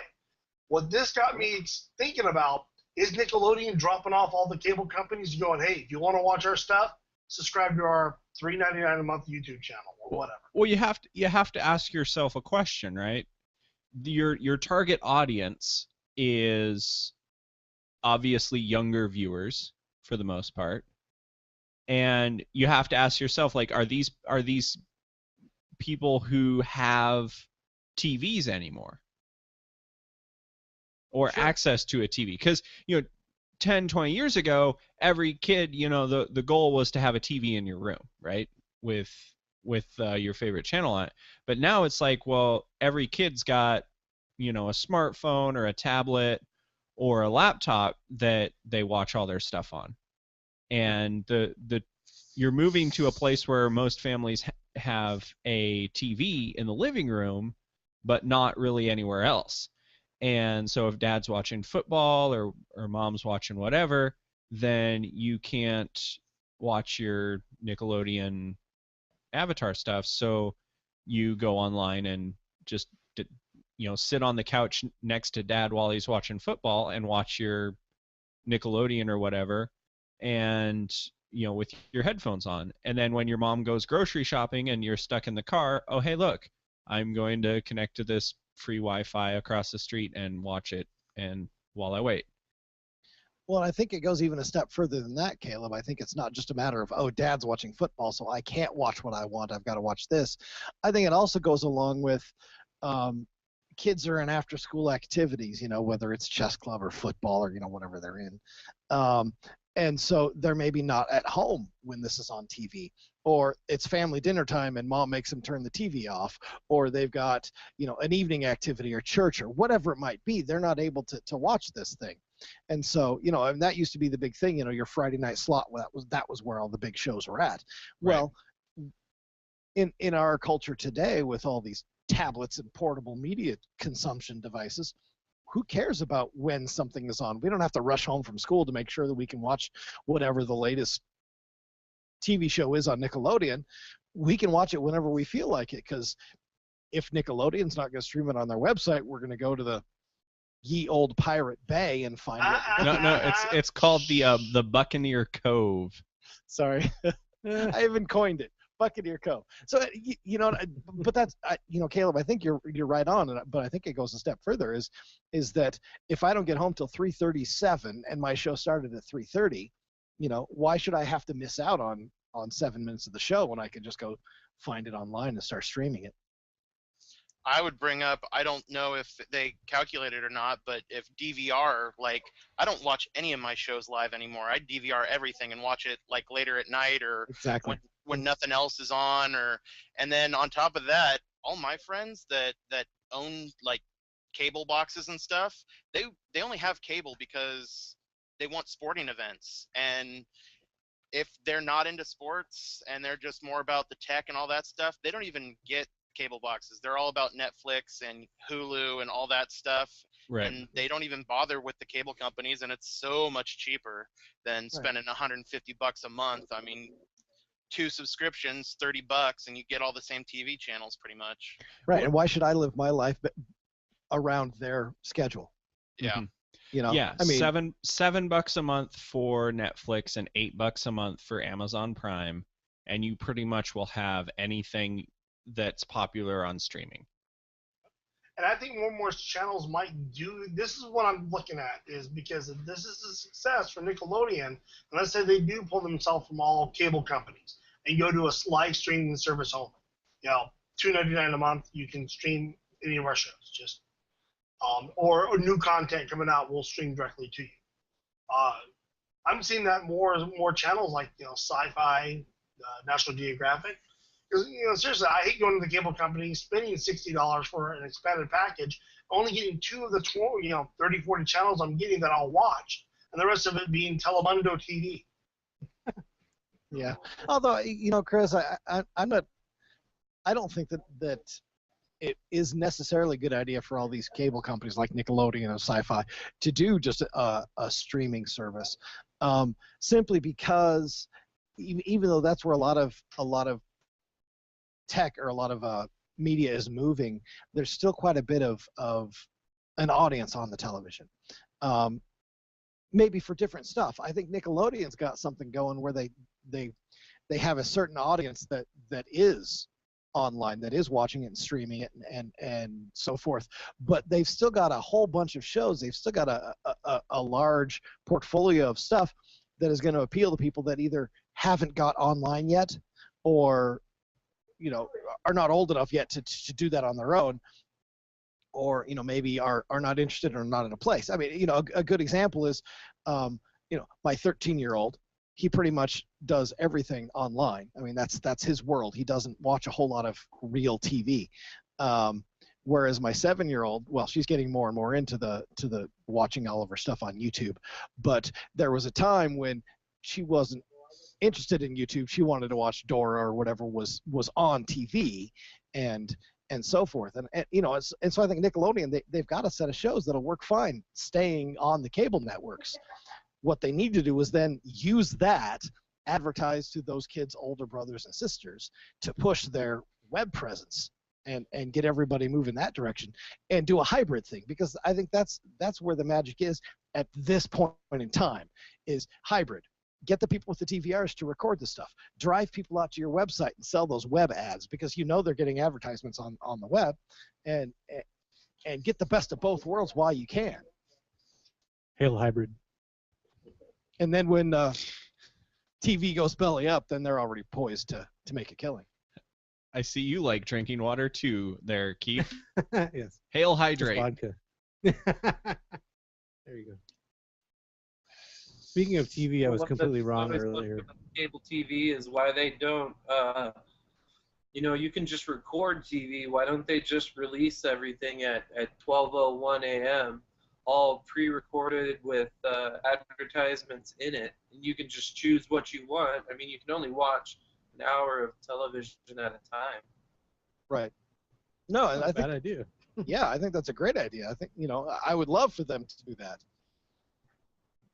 What this got me thinking about is Nickelodeon dropping off all the cable companies and going, hey, if you want to watch our stuff, subscribe to our $3.99 a month YouTube channel or whatever. Well, you have to ask yourself a question, right? Your target audience is obviously younger viewers for the most part. And you have to ask yourself, like, are these people who have TVs anymore or access to a TV? Because 10, 20 years ago, every kid, the goal was to have a TV in your room, right, with your favorite channel on it. But now it's like, well, every kid's got a smartphone or a tablet or a laptop that they watch all their stuff on. And you're moving to a place where most families have a TV in the living room, but not really anywhere else. And so if dad's watching football or mom's watching whatever, then you can't watch your Nickelodeon Avatar stuff. So you go online and just sit on the couch next to dad while he's watching football and watch your Nickelodeon or whatever. And with your headphones on. And then when your mom goes grocery shopping and you're stuck in the car, oh, hey, look, I'm going to connect to this free Wi-Fi across the street and watch it and while I wait. Well, I think it goes even a step further than that, Caleb. I think it's not just a matter of, oh, dad's watching football, so I can't watch what I want. I've got to watch this. I think it also goes along with kids are in after-school activities, whether it's chess club or football or, whatever they're in. And so they're maybe not at home when this is on TV, or it's family dinner time and mom makes them turn the TV off, or they've got, an evening activity or church or whatever it might be. They're not able to watch this thing. And so, and that used to be the big thing, your Friday night slot, that was where all the big shows were at. Right. Well, in our culture today with all these tablets and portable media consumption devices, who cares about when something is on? We don't have to rush home from school to make sure that we can watch whatever the latest TV show is on Nickelodeon. We can watch it whenever we feel like it, because if Nickelodeon's not going to stream it on their website, we're going to go to the ye old Pirate Bay and find it. No, it's called the Buccaneer Cove. Sorry, I even coined it. Buccaneer Cove. So but that's Caleb, I think you're right on, but I think it goes a step further. Is that if I don't get home till 3:37 and my show started at 3:30, why should I have to miss out on 7 minutes of the show when I can just go find it online and start streaming it? I would bring up, I don't know if they calculate it or not, but if DVR, like, I don't watch any of my shows live anymore. I DVR everything and watch it like later at night or exactly when nothing else is on, and then on top of that, all my friends that own like cable boxes and stuff, they only have cable because they want sporting events. And if they're not into sports and they're just more about the tech and all that stuff, they don't even get cable boxes. They're all about Netflix and Hulu and all that stuff. Right. And they don't even bother with the cable companies, and it's so much cheaper than spending $150 a month. I mean, 2 subscriptions, $30, and you get all the same TV channels pretty much. Right. And why should I live my life around their schedule? Yeah. You know, Yeah, I mean, $7 a month for Netflix and $8 a month for Amazon Prime, and you pretty much will have anything that's popular on streaming. And I think more channels might do. This is what I'm looking at, is because if this is a success for Nickelodeon, and let's say they do pull themselves from all cable companies and go to a live streaming service only. You know, $2.99 a month, you can stream any of our shows. Just or new content coming out will stream directly to you. I'm seeing that more channels like, you know, Sci-Fi, National Geographic. Because, you know, seriously, I hate going to the cable company, spending $60 for an expanded package, only getting 2 of the 30, 40 channels I'm getting that I'll watch, and the rest of it being Telemundo TV. Yeah. Although, you know, Chris, I'm not. I don't think that it is necessarily a good idea for all these cable companies like Nickelodeon and Sci-Fi to do just a streaming service, simply because even though that's where a lot of tech or a lot of media is moving, there's still quite a bit of an audience on the television. Maybe for different stuff. I think Nickelodeon's got something going where they have a certain audience that is online, that is watching it and streaming it and so forth. But they've still got a whole bunch of shows. They've still got a large portfolio of stuff that is going to appeal to people that either haven't got online yet, or, you know, are not old enough yet to do that on their own, or, you know, maybe are not interested or not in a place. I mean, you know, a good example is, you know, my 13-year-old. He pretty much does everything online. I mean, that's his world. He doesn't watch a whole lot of real TV. Whereas my 7-year-old, well, she's getting more and more into the watching all of her stuff on YouTube. But there was a time when she wasn't interested in YouTube. She wanted to watch Dora or whatever was on TV, and so forth. And you know, and so I think Nickelodeon, they've got a set of shows that'll work fine staying on the cable networks. What they need to do is then use that, advertise to those kids' older brothers and sisters to push their web presence and get everybody moving that direction, and do a hybrid thing, because I think that's where the magic is at this point in time, is hybrid. Get the people with the DVRs to record the stuff. Drive people out to your website and sell those web ads, because you know they're getting advertisements on the web, and get the best of both worlds while you can. Hail hybrid. And then when TV goes belly up, then they're already poised to make a killing. I see you like drinking water too there, Keith. Yes. Hail Just hydrate. vodka. There you go. Speaking of TV, I was completely wrong earlier. Cable TV is why they don't. You know, you can just record TV. Why don't they just release everything at 12:01 a.m. all pre-recorded with advertisements in it, and you can just choose what you want. I mean, you can only watch an hour of television at a time. Right. No, and I think Bad idea. Yeah, I think that's a great idea. I think, you know, I would love for them to do that.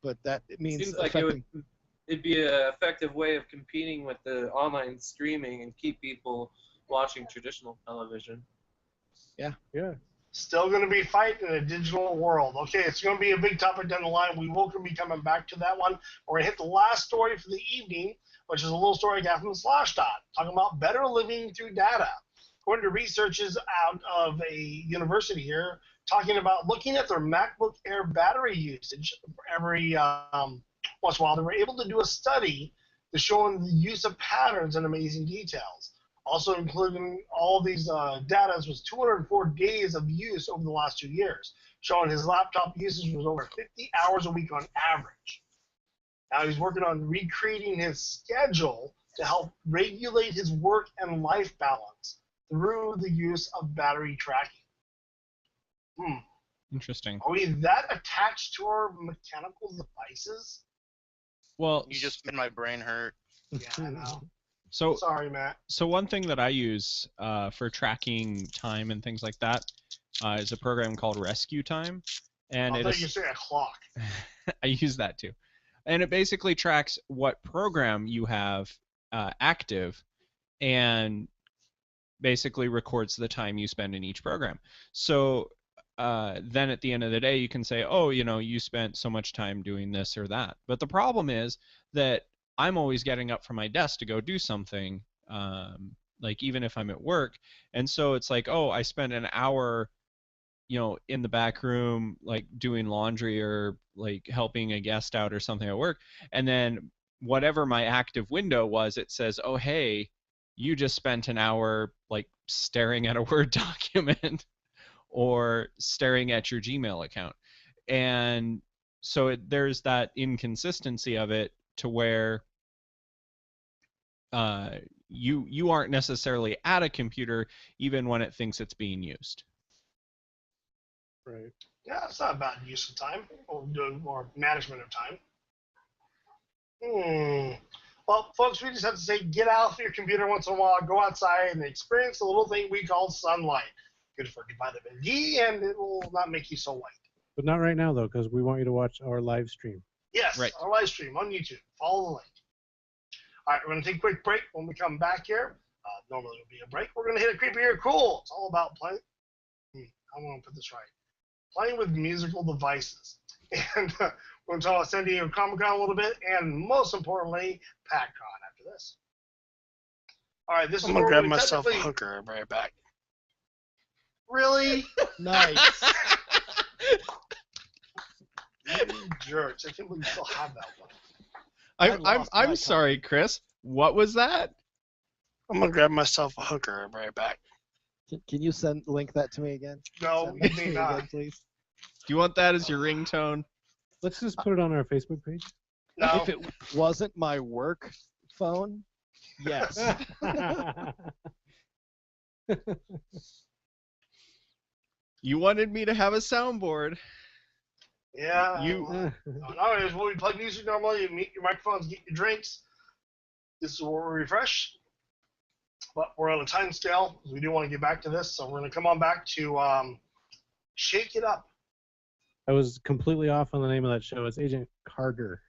But that it means Seems like it'd be an effective way of competing with the online streaming and keep people watching traditional television. Yeah. Yeah. Still going to be fighting in a digital world. Okay, it's going to be a big topic down the line. We will be coming back to that one. We're going to hit the last story for the evening, which is a little story I got from Slashdot, talking about better living through data. According to researchers out of a university here, talking about looking at their MacBook Air battery usage every once in a while, they were able to do a study to show the use of patterns and amazing details. Also including all these data was 204 days of use over the last 2 years, showing his laptop usage was over 50 hours a week on average. Now he's working on recreating his schedule to help regulate his work and life balance. through the use of battery tracking. Interesting. Are we that attached to our mechanical devices? Well, You just made my brain hurt. Yeah, I know. So Sorry, Matt. So one thing that I use for tracking time and things like that is a program called Rescue Time, and I thought you said a clock. I use that too, and it basically tracks what program you have active, and basically records the time you spend in each program. So then at the end of the day, you can say, oh, you spent so much time doing this or that. But the problem is that I'm always getting up from my desk to go do something, like even if I'm at work. And so it's like, oh, I spent an hour, in the back room, like doing laundry or like helping a guest out or something at work. And then whatever my active window was, it says, oh, hey, you just spent an hour like staring at a Word document or staring at your Gmail account. And so there's that inconsistency of it to where you aren't necessarily at a computer even when it thinks it's being used. Right. Yeah, it's not a bad use of time or management of time. Well, folks, we just have to say get out of your computer once in a while, go outside, and experience the little thing we call sunlight. Good for vitamin D, and it will not make you so white. But not right now, though, because we want you to watch our live stream. Yes, right. Our live stream on YouTube. Follow the link. All right, we're going to take a quick break. When we come back here, normally it will be a break. We're going to hit a creepy or cool. It's all about playing. I want to put this right. Playing with musical devices. And we're going to talk about San Diego Comic-Con a little bit, and most importantly, PACCon after this. All right, this is I'm going to where grab we myself a technically- hooker. I'll be right back. Really? Nice. You jerks. I can't believe you still have that one. I'm sorry, Chris. What was that? I'm going to grab myself a hooker. I'll be right back. Can you link that to me again? No, Send you that to may me not. again, please. Do you want that as your ringtone? Let's just put it on our Facebook page. No. If it wasn't my work phone, yes. You wanted me to have a soundboard. Yeah. You. Nowadays, when we play music normally, you mute your microphones, get your drinks. This is where we refresh. But we're on a time scale, because we do want to get back to this, so we're going to come on back to Shake It Up. I was completely off on the name of that show. It's Agent Carter.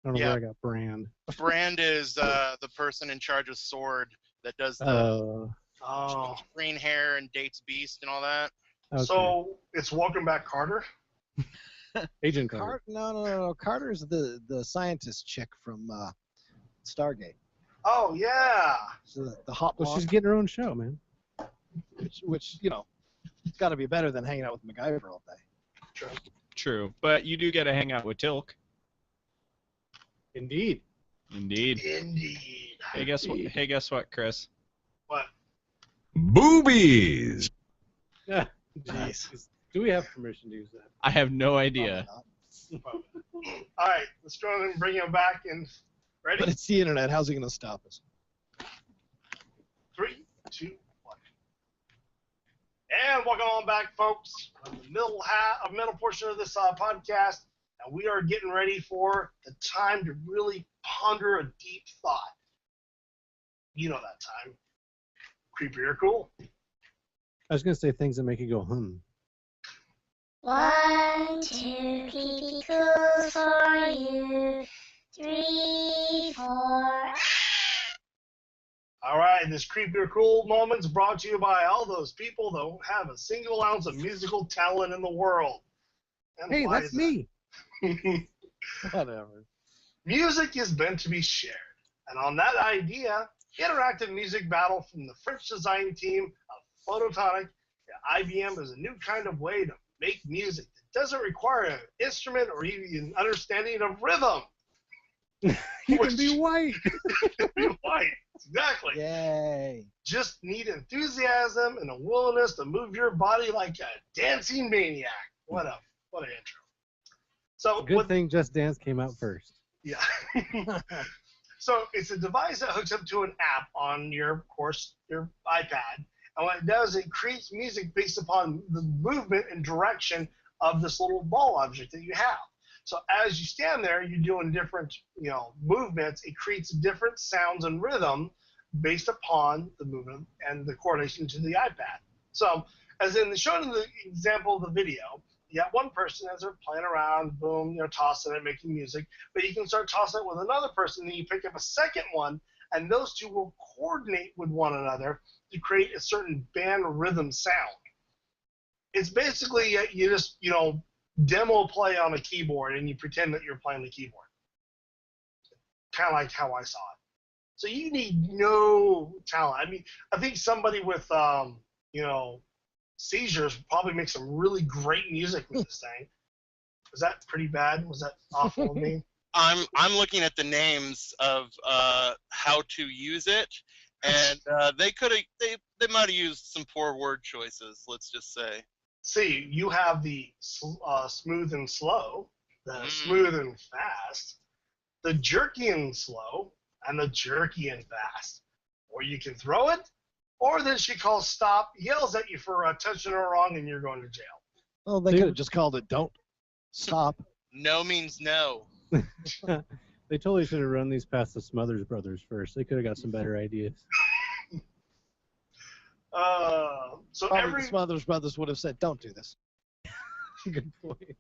I don't know Yeah. where I got Brand. Brand is the person in charge of Sword that does the Oh. green hair and dates Beast and all that. Okay. So it's Welcome Back, Carter. Agent Carter. No. Carter's the scientist chick from Stargate. Oh, yeah. So the hot Well, blonde, she's getting her own show, man. which it's got to be better than hanging out with MacGyver all day. True, but you do get to hang out with Tilk. Indeed. Indeed. Indeed. Hey, guess what, Chris? What? Boobies. Yeah. Jeez. Do we have permission to use that? I have no idea. All right, let's go ahead and bring him back. And ready? But it's the internet. How's he going to stop us? 3, 2, 1. And welcome on back, folks. We're in the middle portion of this podcast, and we are getting ready for the time to really ponder a deep thought. You know that time. Creepy or cool? I was going to say things that make you go, 1, 2, creepy cool for you. 3, 4. All right, this creepy or cool moment's brought to you by all those people that don't have a single ounce of musical talent in the world. And Hey, why that's is me. that? Whatever. Music is meant to be shared. And on that idea, interactive music battle from the French design team of Phototonic at IBM is a new kind of way to make music that doesn't require an instrument or even an understanding of rhythm. You can be white. Be white. Exactly. Yay. Just need enthusiasm and a willingness to move your body like a dancing maniac. What an intro. So Good thing Just Dance came out first. Yeah. So it's a device that hooks up to an app on your, of course, your iPad. And what it does, it creates music based upon the movement and direction of this little ball object that you have. So as you stand there, you're doing different, movements. It creates different sounds and rhythm based upon the movement and the coordination to the iPad. So, as in showing the example of the video, you have one person as they're playing around, boom, tossing it, making music. But you can start tossing it with another person, and you pick up a second one, and those two will coordinate with one another to create a certain band rhythm sound. It's basically you just demo play on a keyboard, and you pretend that you're playing the keyboard. Kind of like how I saw it. So you need no talent. I mean, I think somebody with seizures would probably make some really great music with this thing. Was that pretty bad? Was that awful of me? I'm looking at the names of how to use it, and they might have used some poor word choices. Let's just say. See, you have the smooth and slow, the smooth and fast, the jerky and slow, and the jerky and fast. Or you can throw it, or then she calls stop, yells at you for touching her wrong, and you're going to jail. Well, they could have just called it don't stop. No means no. They totally should have run these past the Smothers Brothers first. They could have got some better ideas. So Probably the Smothers Brothers would have said, don't do this. Good point.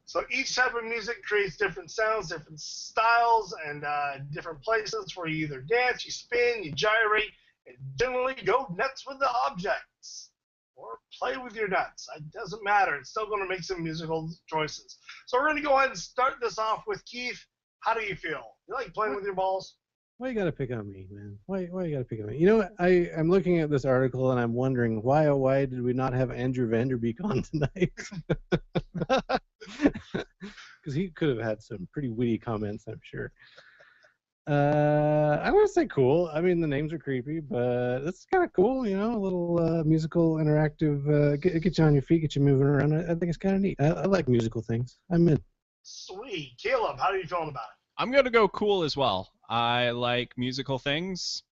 So each type of music creates different sounds, different styles, and different places where you either dance, you spin, you gyrate, and generally go nuts with the objects. Or play with your nuts. It doesn't matter. It's still going to make some musical choices. So we're going to go ahead and start this off with Keith. How do you feel? You like playing with your balls? Why you gotta pick on me, man? Why you gotta pick on me? You know, I'm looking at this article and I'm wondering why did we not have Andrew Vanderbeek on tonight? Because he could have had some pretty witty comments, I'm sure. I want to say cool. I mean, the names are creepy, but it's kind of cool, a little musical, interactive, get you on your feet, get you moving around. I think it's kind of neat. I like musical things. I'm in. Sweet. Caleb, how are you feeling about it? I'm going to go cool as well. I like musical things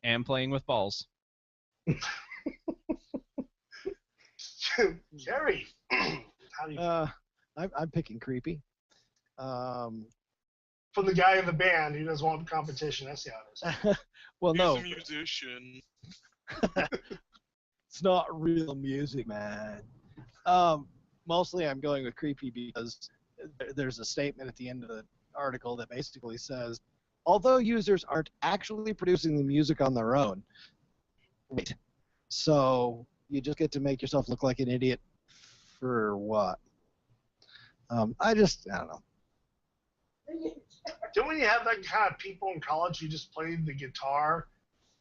and playing with balls. Jerry, how do you feel? I'm picking creepy. From the guy in the band who doesn't want competition, that's how it is. Well, no. He's a musician. It's not real music, man. Mostly I'm going with creepy because there's a statement at the end of the article that basically says, although users aren't actually producing the music on their own, wait, so you just get to make yourself look like an idiot for what? I don't know. Don't you have that kind of people in college who just played the guitar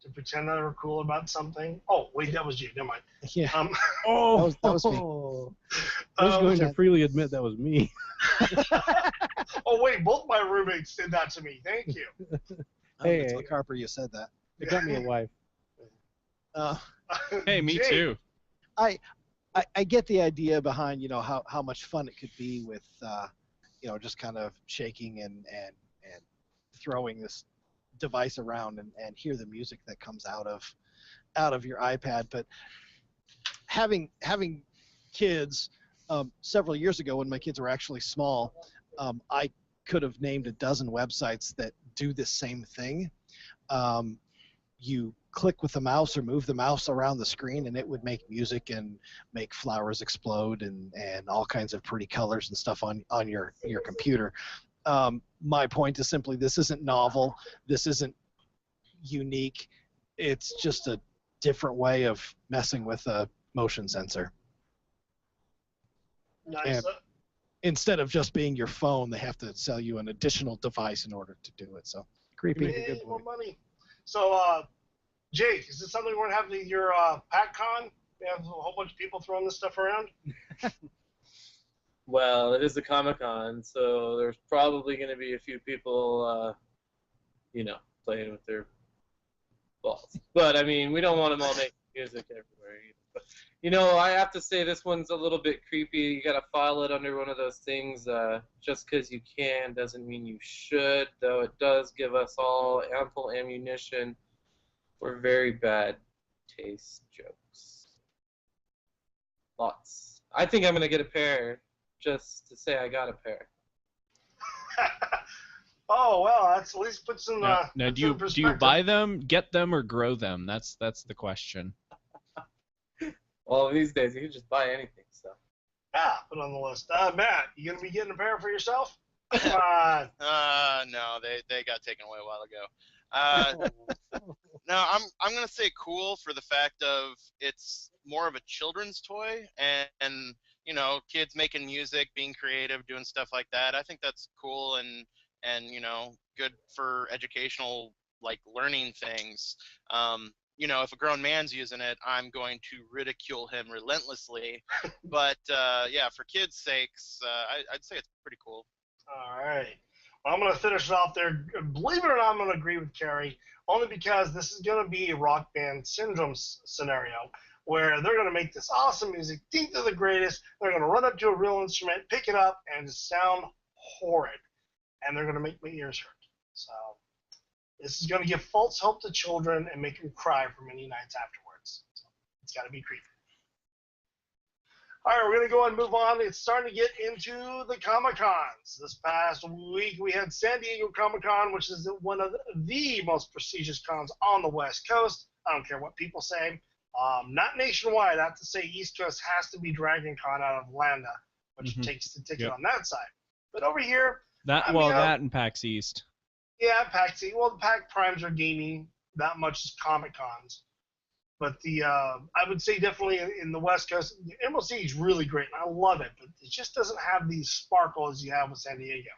to pretend that they were cool about something? Oh, wait, that was you. Never mind. Yeah. Oh, that was me. I was going to freely admit that was me. Oh, wait, both my roommates did that to me. Thank you. Hey, tell Carper you said that. It got me a wife. Hey, me Jake. too. I get the idea behind, how much fun it could be with, just kind of shaking and throwing this device around and hear the music that comes out of your iPad. But having kids, several years ago when my kids were actually small, I could have named a dozen websites that do this same thing. You click with the mouse or move the mouse around the screen and it would make music and make flowers explode and all kinds of pretty colors and stuff on your computer. My point is simply this isn't novel. This isn't unique. It's just a different way of messing with a motion sensor. Nice. And instead of just being your phone, they have to sell you an additional device in order to do it. So creepy. Yay, more money. So, Jake, is this something we're going to have at your PACCon? We have a whole bunch of people throwing this stuff around? Well, it is a Comic-Con, so there's probably going to be a few people, playing with their balls. But, I mean, we don't want them all making music everywhere either. But You know, I have to say this one's a little bit creepy. You gotta file it under one of those things. Just because you can doesn't mean you should, though it does give us all ample ammunition for very bad taste jokes. Lots. I think I'm gonna get a pair just to say I got a pair. Oh well, that's at least puts in Now, puts do you in perspective. buy them, get them, or grow them? That's the question. Well, these days you can just buy anything. So. Yeah, put it on the list. Matt, you gonna be getting a pair for yourself? Come on. No, they got taken away a while ago. No, I'm gonna say cool for the fact of it's more of a children's toy, and you know, kids making music, being creative, doing stuff like that. I think that's cool and you know, good for educational, like, learning things. You know, if a grown man's using it, I'm going to ridicule him relentlessly. But yeah, for kids' sakes, I'd say it's pretty cool. All right. Well, I'm going to finish it off there. Believe it or not, I'm going to agree with Carrie, only because this is going to be a rock band syndrome scenario where they're going to make this awesome music, think they're the greatest, they're going to run up to a real instrument, pick it up, and just sound horrid. And they're going to make my ears hurt. So this is going to give false hope to children and make them cry for many nights afterwards. So it's got to be creepy. All right, we're going to go and move on. It's starting to get into the Comic-Cons. This past week, we had San Diego Comic-Con, which is one of the most prestigious cons on the West Coast. I don't care what people say. Not nationwide. I have to say East Coast has to be Dragon Con out of Atlanta, which takes the ticket on that side. But over here... That and PAX East. Yeah, PAX East. Well, the PAX Primes are gaming that much as Comic-Cons. But I would say definitely in the West Coast, the Emerald City is really great, and I love it. But it just doesn't have these sparkle as you have with San Diego.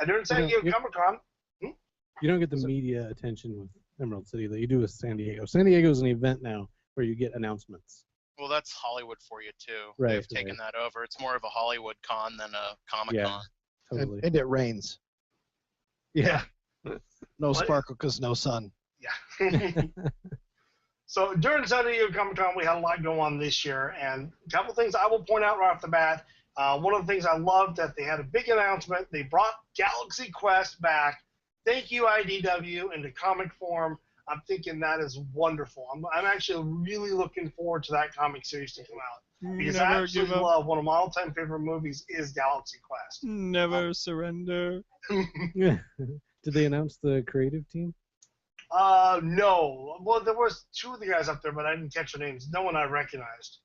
And during San Diego Comic-Con... You don't get the media attention with Emerald City that you do with San Diego. San Diego is an event now where you get announcements. Well, that's Hollywood for you, too. Right, They've taken that over. It's more of a Hollywood con than a Comic-Con. Yeah, totally. And it rains. Yeah. No sparkle because no sun. Yeah. So during San Diego Comic-Con, we had a lot go on this year, and a couple things I will point out right off the bat. One of the things I loved that they had a big announcement. They brought Galaxy Quest back. Thank you, IDW, into comic form. I'm thinking that is wonderful. I'm actually really looking forward to that comic series to come out. Because I absolutely love one of my all-time favorite movies is Galaxy Quest. Never surrender. Did they announce the creative team? No. Well, there was two of the guys up there, but I didn't catch their names. No one I recognized.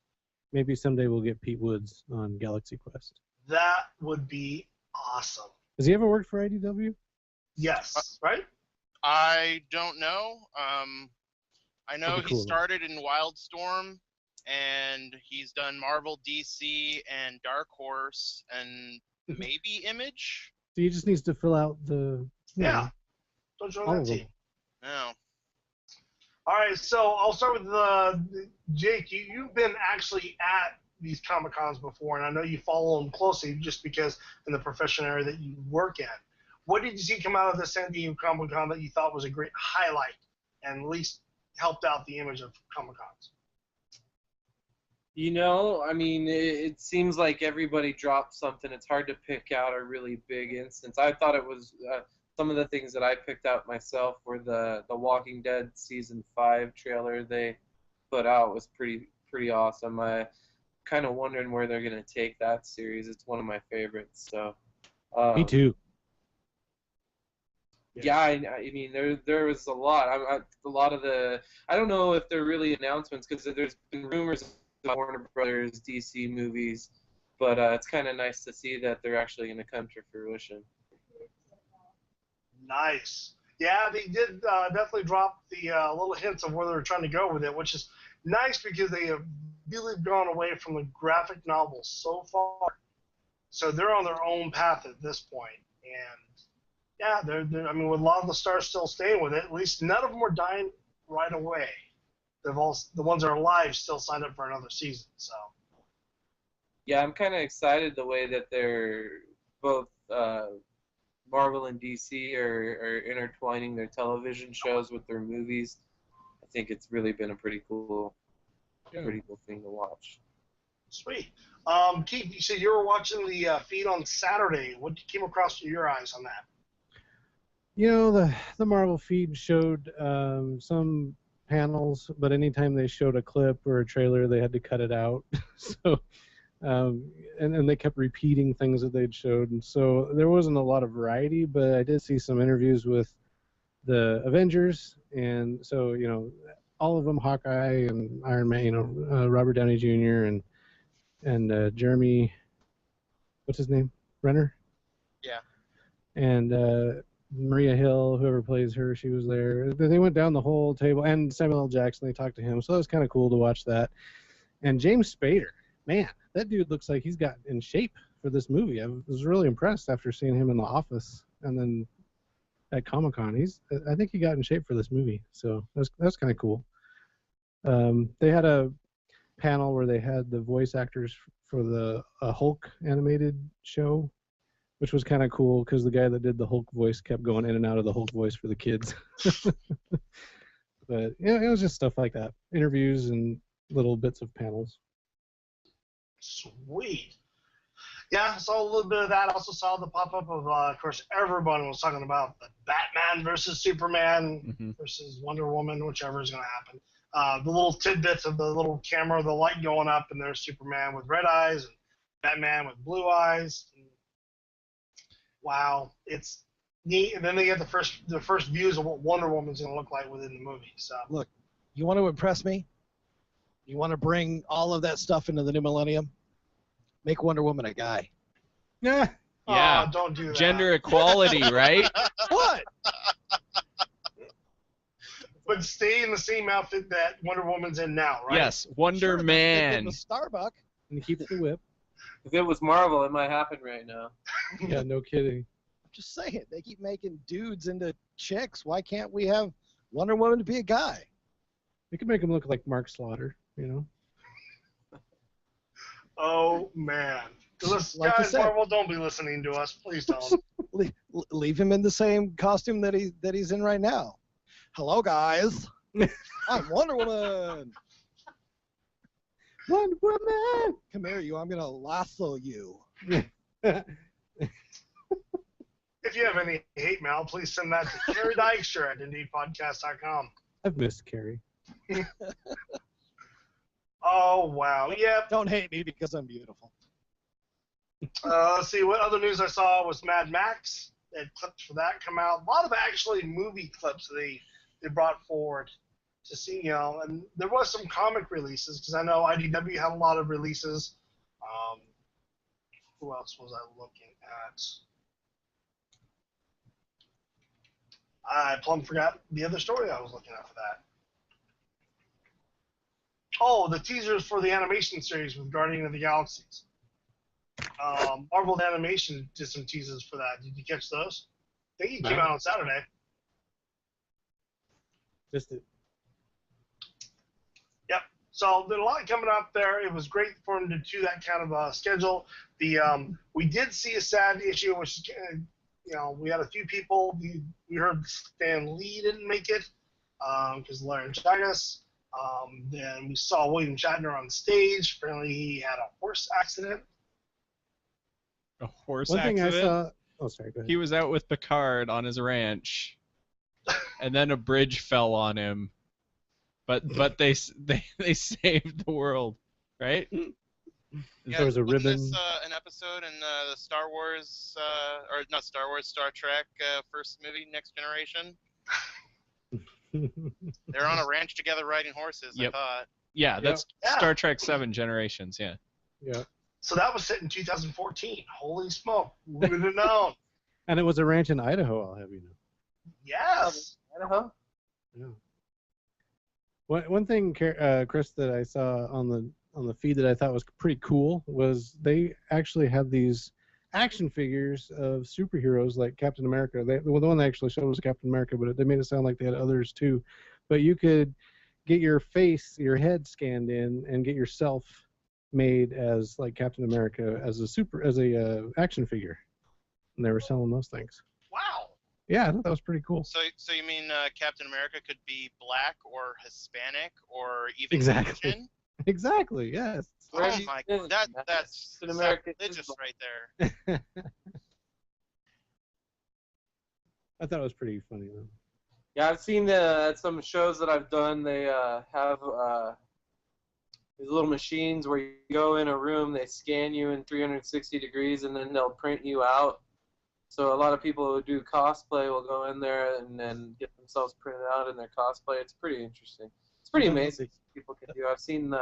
Maybe someday we'll get Pete Woods on Galaxy Quest. That would be awesome. Has he ever worked for IDW? Yes. Right? I don't know. I know That'd be cool, he started in Wildstorm, and he's done Marvel, DC, and Dark Horse, and maybe Image. So he just needs to fill out the... Yeah. Don't join that team. No. All right, so I'll start with Jake. You've been actually at these Comic-Cons before, and I know you follow them closely just because in the profession area that you work in. What did you see come out of the San Diego Comic-Con that you thought was a great highlight and at least helped out the image of Comic-Cons? You know, I mean, it seems like everybody dropped something. It's hard to pick out a really big instance. I thought it was some of the things that I picked out myself were the Walking Dead Season 5 trailer they put out was pretty awesome. I kind of wondering where they're going to take that series. It's one of my favorites. So. Me too. Yeah, I mean, there was a lot. A lot of the. I don't know if they're really announcements because there's been rumors of Warner Brothers DC movies, but it's kind of nice to see that they're actually going to come to fruition. Nice. Yeah, they did definitely drop the little hints of where they're trying to go with it, which is nice because they have really gone away from the graphic novels so far. So they're on their own path at this point. And, yeah, they're I mean, with a lot of the stars still staying with it, at least none of them are dying right away. They've all, the ones that are alive still signed up for another season. So. Yeah, I'm kind of excited the way that they're both Marvel and DC are intertwining their television shows with their movies. I think it's really been a pretty cool pretty cool thing to watch. Sweet. Keith, you said you were watching the feed on Saturday. What came across your eyes on that? You know, the Marvel feed showed some panels, but anytime they showed a clip or a trailer, they had to cut it out. So, and they kept repeating things that they'd showed, and so there wasn't a lot of variety. But I did see some interviews with the Avengers, and so all of them, Hawkeye and Iron Man, Robert Downey Jr. and Jeremy, what's his name, Renner? Yeah. And Maria Hill, whoever plays her, she was there. They went down the whole table, and Samuel L. Jackson, they talked to him, so it was kind of cool to watch that. And James Spader, man, that dude looks like he's got in shape for this movie. I was really impressed after seeing him in The Office, and then at Comic-Con. I think he got in shape for this movie, so that's kind of cool. They had a panel where they had the voice actors for the Hulk animated show, which was kind of cool because the guy that did the Hulk voice kept going in and out of the Hulk voice for the kids. But yeah, it was just stuff like that, interviews and little bits of panels. Sweet. Yeah, I saw a little bit of that. I also saw the pop-up of course, everyone was talking about the Batman versus Superman versus Wonder Woman, whichever is going to happen. The little tidbits of the little camera, the light going up, and there's Superman with red eyes and Batman with blue eyes. Wow, it's neat. And then they get the first views of what Wonder Woman's going to look like within the movie. So look, you want to impress me? You want to bring all of that stuff into the new millennium? Make Wonder Woman a guy. Yeah. Yeah. Oh, don't do that. Gender equality, right? What? But stay in the same outfit that Wonder Woman's in now, right? Yes, Wonder Sure, Man. the Starbuck. And he keeps the whip. If it was Marvel, it might happen right now. Yeah, no kidding. I'm just saying, they keep making dudes into chicks. Why can't we have Wonder Woman to be a guy? We could make him look like Mark Slaughter, Oh, man. Listen, Like I guys, said. Marvel, don't be listening to us. Please don't. Leave him in the same costume that he's in right now. Hello, guys. I'm Wonder Woman. Wonder Woman. Come here, you. I'm gonna lasso you. If you have any hate mail, please send that to Carrie Dykstra at IndeedPodcast.com. I've missed Carrie. Oh, wow. Yep. Don't hate me because I'm beautiful. Let's see. What other news I saw was Mad Max. They had clips for that come out. A lot of actually movie clips they brought forward to see, and there was some comic releases because I know IDW had a lot of releases. Who else was I looking at? I plumb forgot the other story I was looking at for that. Oh, the teasers for the animation series with Guardian of the Galaxies. Marvel Animation did some teasers for that. Did you catch those? I think it came out on Saturday. Missed it. Yep. So there's a lot coming up there. It was great for them to do that kind of schedule. We did see a sad issue, which we had a few people. We heard Stan Lee didn't make it because of laryngitis. Then we saw William Shatner on stage. Apparently he had a horse accident. A horse One accident? thing I saw. Oh, sorry. Go ahead. He was out with Picard on his ranch, and then a bridge fell on him. But they saved the world, right? There was a wasn't ribbon. this an episode in the Star Wars, or not Star Wars, Star Trek first movie, Next Generation? They're on a ranch together riding horses, Yep. I thought. Yeah, that's Yeah. Star Trek 7 Generations, yeah. Yeah. So that was set in 2014. Holy smoke. Who would have known? And it was a ranch in Idaho, I'll have you know. Yes. Idaho? Yeah. One thing, Chris, that I saw on the feed that I thought was pretty cool was they actually have these action figures of superheroes like Captain America. The one they actually showed was Captain America, but they made it sound like they had others too. But you could get your head scanned in, and get yourself made as like Captain America as a action figure, and they were selling those things. Wow. Yeah, I thought that was pretty cool. So you mean Captain America could be black or Hispanic or even Exactly. Asian? Exactly. Yes. Oh my, that's an American sacrilegious right there. I thought it was pretty funny though. Yeah, I've seen at some shows that I've done. They have these little machines where you go in a room, they scan you in 360 degrees, and then they'll print you out. So a lot of people who do cosplay will go in there and then get themselves printed out in their cosplay. It's pretty interesting. It's pretty amazing what people can do. I've seen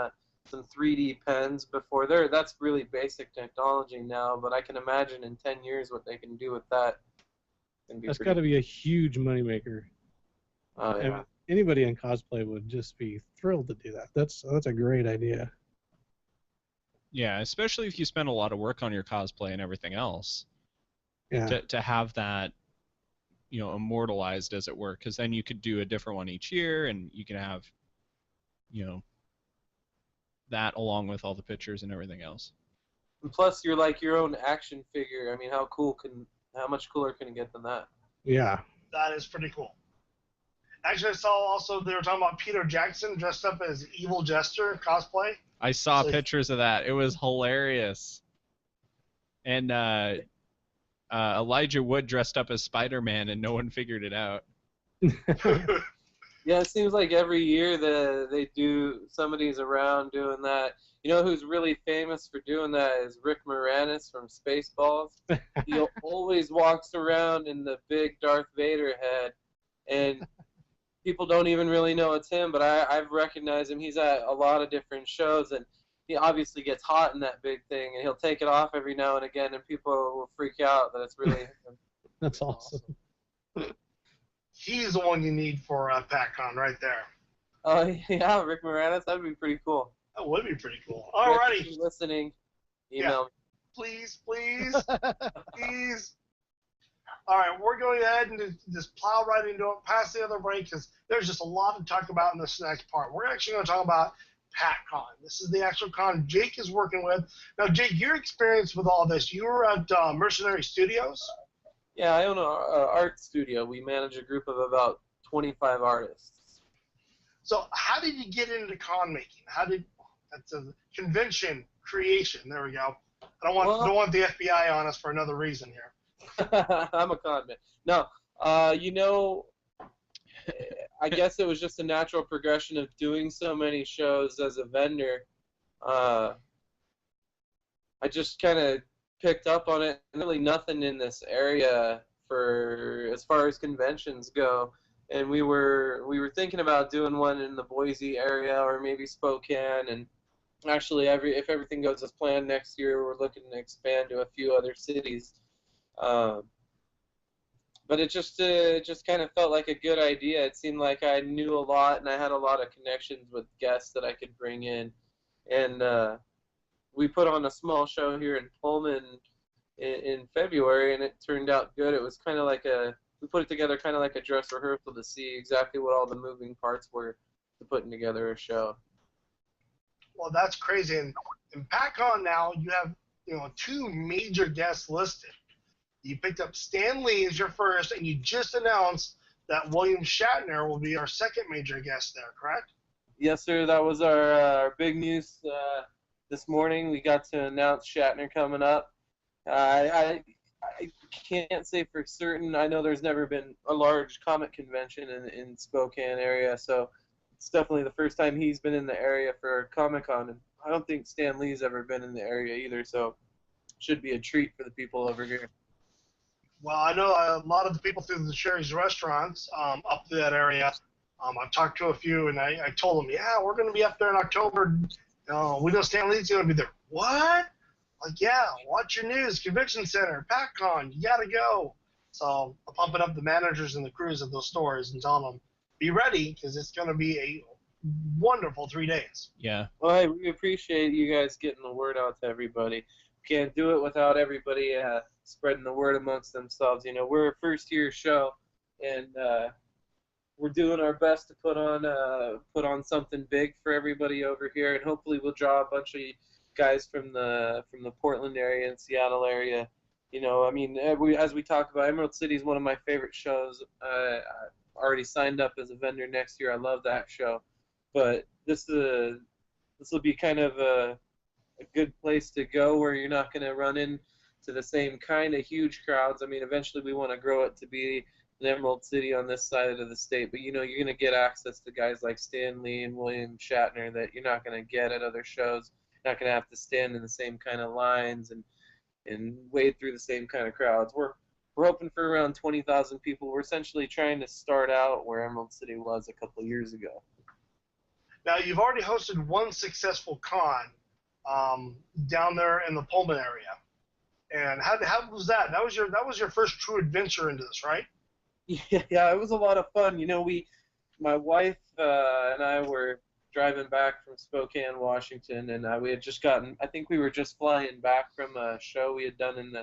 some 3D pens before. That's really basic technology now, but I can imagine in 10 years what they can do with that. That's got to be a huge moneymaker. Oh, yeah. And anybody in cosplay would just be thrilled to do that. That's a great idea. Yeah, especially if you spend a lot of work on your cosplay and everything else. Yeah. To have that, immortalized, as it were, because then you could do a different one each year, and you can have, that along with all the pictures and everything else. And plus, you're like your own action figure. I mean, how much cooler can it get than that? Yeah. That is pretty cool. Actually, I saw also they were talking about Peter Jackson dressed up as Evil Jester cosplay. I saw pictures of that. It was hilarious. And Elijah Wood dressed up as Spider-Man, and no one figured it out. Yeah, it seems like every year somebody's around doing that. You know who's really famous for doing that is Rick Moranis from Spaceballs. He always walks around in the big Darth Vader head, and people don't even really know it's him, but I've recognized him. He's at a lot of different shows, and he obviously gets hot in that big thing, and he'll take it off every now and again, and people will freak out that it's really him. That's awesome. He's the one you need for PACCon right there. Oh, yeah, Rick Moranis, that'd be pretty cool. That would be pretty cool. Alrighty. Rick, if you're listening, email me. Please, please, please. All right, we're going ahead and just plow right into it, past the other break, because there's just a lot to talk about in this next part. We're actually going to talk about PACCon. This is the actual con Jake is working with. Now, Jake, your experience with all this, you were at Mercenary Studios? Yeah, I own an art studio. We manage a group of about 25 artists. So how did you get into con making? That's a convention creation. There we go. I don't want the FBI on us for another reason here. I'm a con man. No, I guess it was just a natural progression of doing so many shows as a vendor. I just kind of picked up on it. Really nothing in this area for as far as conventions go. And we were thinking about doing one in the Boise area or maybe Spokane. And actually, if everything goes as planned next year, we're looking to expand to a few other cities. But it just kind of felt like a good idea. It seemed like I knew a lot and I had a lot of connections with guests that I could bring in. And we put on a small show here in Pullman in February, and it turned out good. It was kind of like we put it together kind of like a dress rehearsal to see exactly what all the moving parts were to putting together a show. Well, that's crazy. And in PACCon now, you have two major guests listed. You picked up Stan Lee as your first, and you just announced that William Shatner will be our second major guest there, correct? Yes, sir. That was our big news this morning. We got to announce Shatner coming up. I can't say for certain. I know there's never been a large comic convention in Spokane area, so it's definitely the first time he's been in the area for Comic-Con, and I don't think Stan Lee's ever been in the area either, so it should be a treat for the people over here. Well, I know a lot of the people through the Sherry's restaurants up to that area. I've talked to a few, and I told them, yeah, we're going to be up there in October. We know Stan Lee's going to be there. What? Like, yeah, watch your news, Convention Center, PACCon, you got to go. So I'm pumping up the managers and the crews of those stores and telling them, be ready, because it's going to be a wonderful 3 days. Yeah. Well, hey, we appreciate you guys getting the word out to everybody. Can't do it without everybody spreading the word amongst themselves. We're a first-year show, and we're doing our best to put on something big for everybody over here, and hopefully we'll draw a bunch of guys from the Portland area and Seattle area. As we talk about, Emerald City is one of my favorite shows. I already signed up as a vendor next year. I love that show, but this is this will be kind of a good place to go where you're not going to run into the same kind of huge crowds. I mean, eventually we want to grow it to be an Emerald City on this side of the state, but you're going to get access to guys like Stan Lee and William Shatner that you're not going to get at other shows. You're not going to have to stand in the same kind of lines and wade through the same kind of crowds. We're hoping for around 20,000 people. We're essentially trying to start out where Emerald City was a couple of years ago. Now, you've already hosted one successful con down there in the Pullman area. And how was that? That was your first true adventure into this, right? Yeah, it was a lot of fun. My wife and I were driving back from Spokane, Washington, and we had just gotten. I think we were just flying back from a show we had done on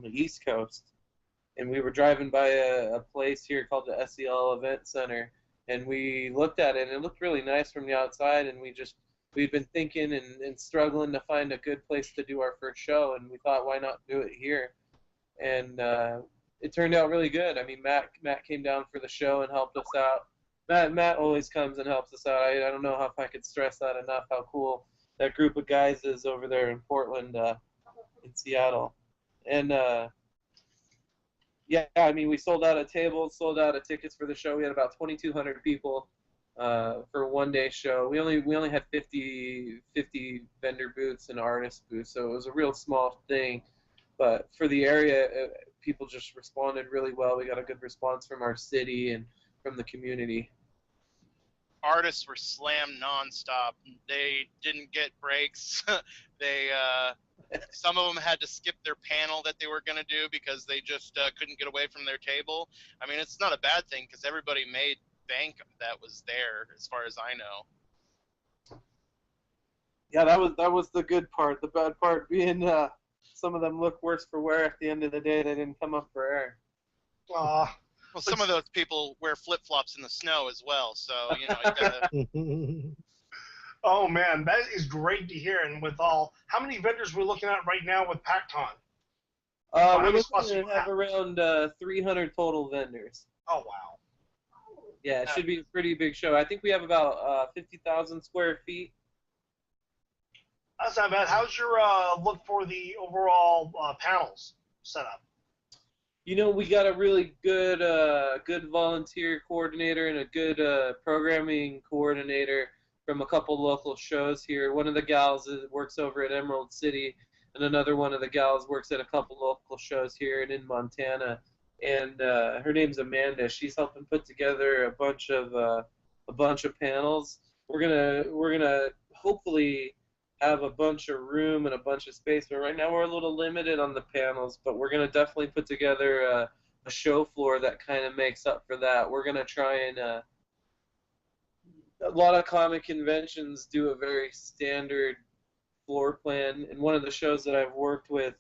the East Coast, and we were driving by a place here called the SEL Event Center, and we looked at it, and it looked really nice from the outside, and we'd been thinking and struggling to find a good place to do our first show, and we thought, why not do it here? And it turned out really good. I mean, Matt came down for the show and helped us out. Matt always comes and helps us out. I don't know if I could stress that enough, how cool that group of guys is over there in Portland, in Seattle. And yeah, I mean, we sold out of tables, sold out of tickets for the show. We had about 2,200 people for a one-day show. We only had 50 vendor booths and artist booths, so it was a real small thing. But for the area, people just responded really well. We got a good response from our city and from the community. Artists were slammed nonstop. They didn't get breaks. Some of them had to skip their panel that they were going to do because they just couldn't get away from their table. I mean, it's not a bad thing because everybody made bank that was there, as far as I know. Yeah, that was the good part. The bad part being some of them look worse for wear at the end of the day. They didn't come up for air. Well, some of those people wear flip-flops in the snow as well, so, you gotta... Oh, man, that is great to hear. And how many vendors we're looking at right now with PacCon? We're looking to have around 300 total vendors. Oh, wow. Yeah, it should be a pretty big show. I think we have about 50,000 square feet. That's not bad. How's your look for the overall panels set up? We got a really good volunteer coordinator and a good programming coordinator from a couple local shows here. One of the gals works over at Emerald City, and another one of the gals works at a couple local shows here and in Montana. And her name's Amanda. She's helping put together a bunch of panels. We're gonna hopefully have a bunch of room and a bunch of space, but right now we're a little limited on the panels, but we're going to definitely put together a show floor that kind of makes up for that. We're going to try and a lot of comic conventions do a very standard floor plan, and one of the shows that I've worked with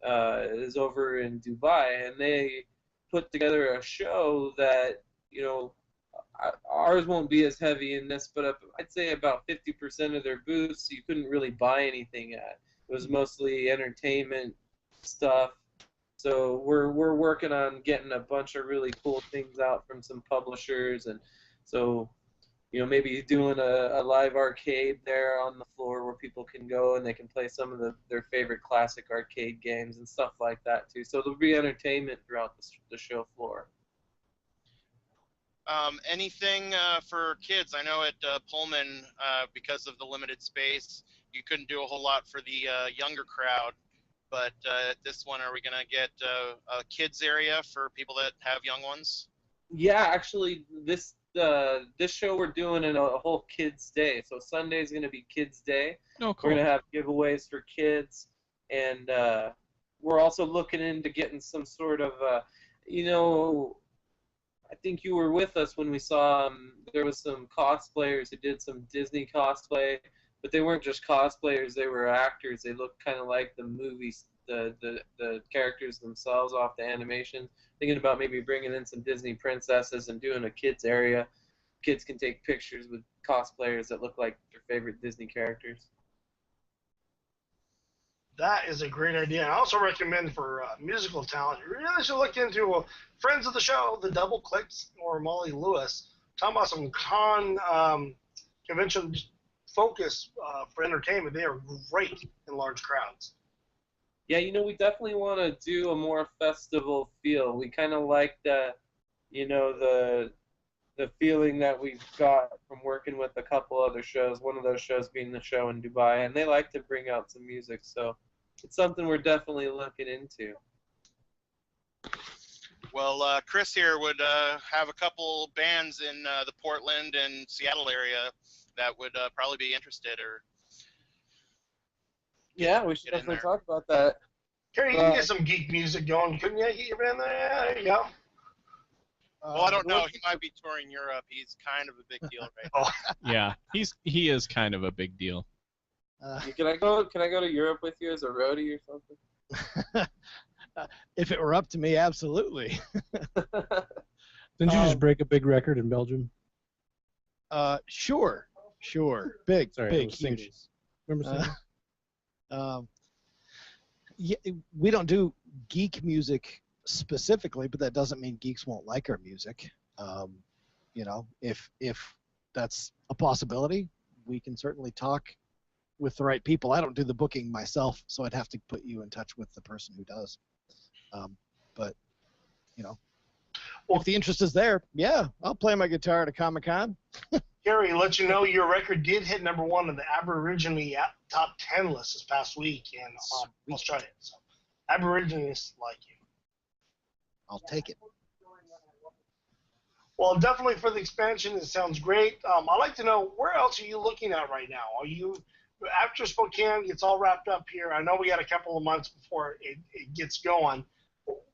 is over in Dubai, and they put together a show that, ours won't be as heavy in this, but I'd say about 50% of their booths you couldn't really buy anything at. It was mostly entertainment stuff. So we're working on getting a bunch of really cool things out from some publishers, and so maybe doing a live arcade there on the floor where people can go and they can play some of their favorite classic arcade games and stuff like that too. So there'll be entertainment throughout the show floor. Anything for kids? I know at Pullman, because of the limited space, you couldn't do a whole lot for the younger crowd. But at this one, are we going to get a kids area for people that have young ones? Yeah, actually, this show we're doing in a whole kids' day. So Sunday is going to be kids' day. Oh, cool. We're going to have giveaways for kids, and we're also looking into getting some sort of, I think you were with us when we saw there was some cosplayers who did some Disney cosplay, but they weren't just cosplayers, they were actors. They looked kind of like the movies, the characters themselves off the animation. Thinking about maybe bringing in some Disney princesses and doing a kids area. Kids can take pictures with cosplayers that look like their favorite Disney characters. That is a great idea. I also recommend for musical talent, you really should look into friends of the show, the Double Clicks or Molly Lewis. talking about some convention focus for entertainment. They are great in large crowds. Yeah, we definitely want to do a more festival feel. We kind of like the feeling that we've got from working with a couple other shows, one of those shows being the show in Dubai, and they like to bring out some music, so it's something we're definitely looking into. Well, Chris here would have a couple bands in the Portland and Seattle area that would probably be interested. Yeah, we should definitely talk about that. Kerry, you can get some geek music going, couldn't you? Get your band there. There you go. Well, I don't know. He might be touring Europe. He's kind of a big deal right now. Yeah, he is kind of a big deal. Can I go to Europe with you as a roadie or something? If it were up to me, absolutely. Didn't you just break a big record in Belgium? Sure. Big, Sorry, huge. Remember yeah, we don't do geek music specifically, but that doesn't mean geeks won't like our music. If that's a possibility, we can certainly talk with the right people. I don't do the booking myself, so I'd have to put you in touch with the person who does. But if the interest is there, yeah, I'll play my guitar at a Comic-Con. Gary, let you know your record did hit #1 on the Aborigine top 10 list this past week in Australia. So Aborigines like you. I'll take it. Well, definitely for the expansion, it sounds great. I'd like to know, where else are you looking at right now? Are you, after Spokane gets all wrapped up here, I know we got a couple of months before it gets going.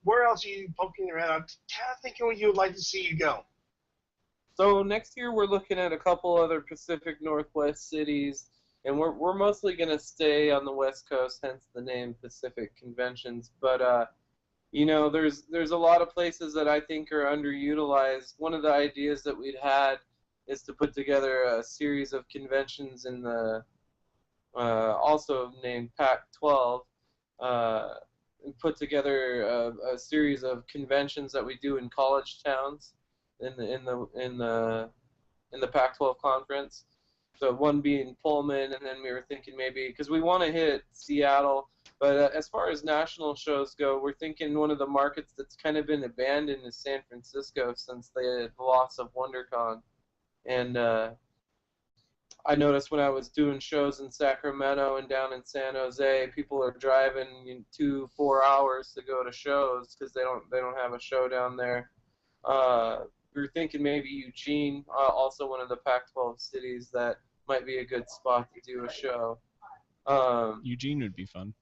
Where else are you poking your head out? Kind of thinking where you would like to see you go. So next year we're looking at a couple other Pacific Northwest cities, and we're mostly going to stay on the West Coast, hence the name Pacific Conventions. But there's a lot of places that I think are underutilized. One of the ideas that we'd had is to put together a series of conventions in the also named Pac-12. And put together a series of conventions that we do in college towns in the Pac-12 conference. So one being Pullman, and then we were thinking maybe, because we want to hit Seattle, but as far as national shows go, we're thinking one of the markets that's kind of been abandoned is San Francisco since the loss of WonderCon. And I noticed when I was doing shows in Sacramento and down in San Jose, people are driving 2-4 hours to go to shows because they don't have a show down there. We were thinking maybe Eugene, also one of the Pac-12 cities, that might be a good spot to do a show. Eugene would be fun.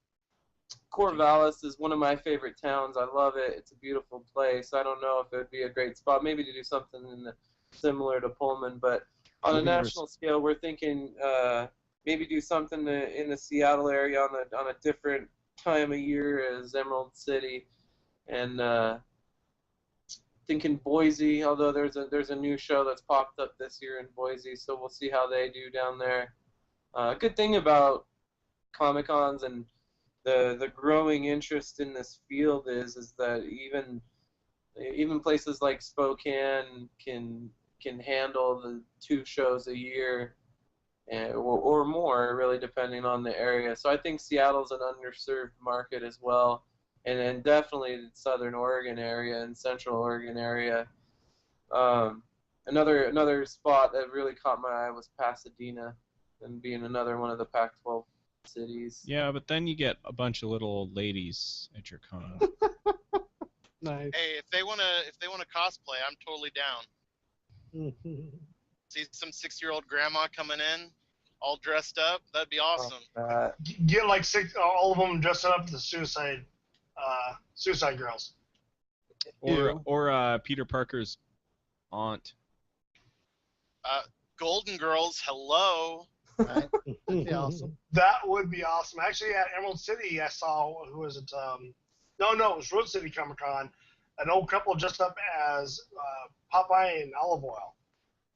Corvallis is one of my favorite towns. I love it. It's a beautiful place. I don't know if it would be a great spot, maybe to do something similar to Pullman, but on a national scale, we're thinking maybe do something in the Seattle area on a different time of year as Emerald City, and thinking Boise. Although there's a new show that's popped up this year in Boise, so we'll see how they do down there. Good thing about Comic-Cons and the growing interest in this field is that even places like Spokane can handle the 2 shows a year or more, really, depending on the area. So I think Seattle's an underserved market as well, and then definitely the Southern Oregon area and Central Oregon area. Another spot that really caught my eye was Pasadena, and being another one of the Pac-12 cities. Yeah, but then you get a bunch of little old ladies at your con. Nice. Hey, if they wanna cosplay, I'm totally down. See some 6-year-old grandma coming in, all dressed up. That'd be awesome. Get like all of them dressed up as Suicide Girls. Or Peter Parker's aunt. Golden Girls, hello. Right? That'd be awesome. That would be awesome. Actually, at Emerald City, I saw, who was it? No, it was Road City Comic Con. An old couple dressed up as Popeye and Olive Oil.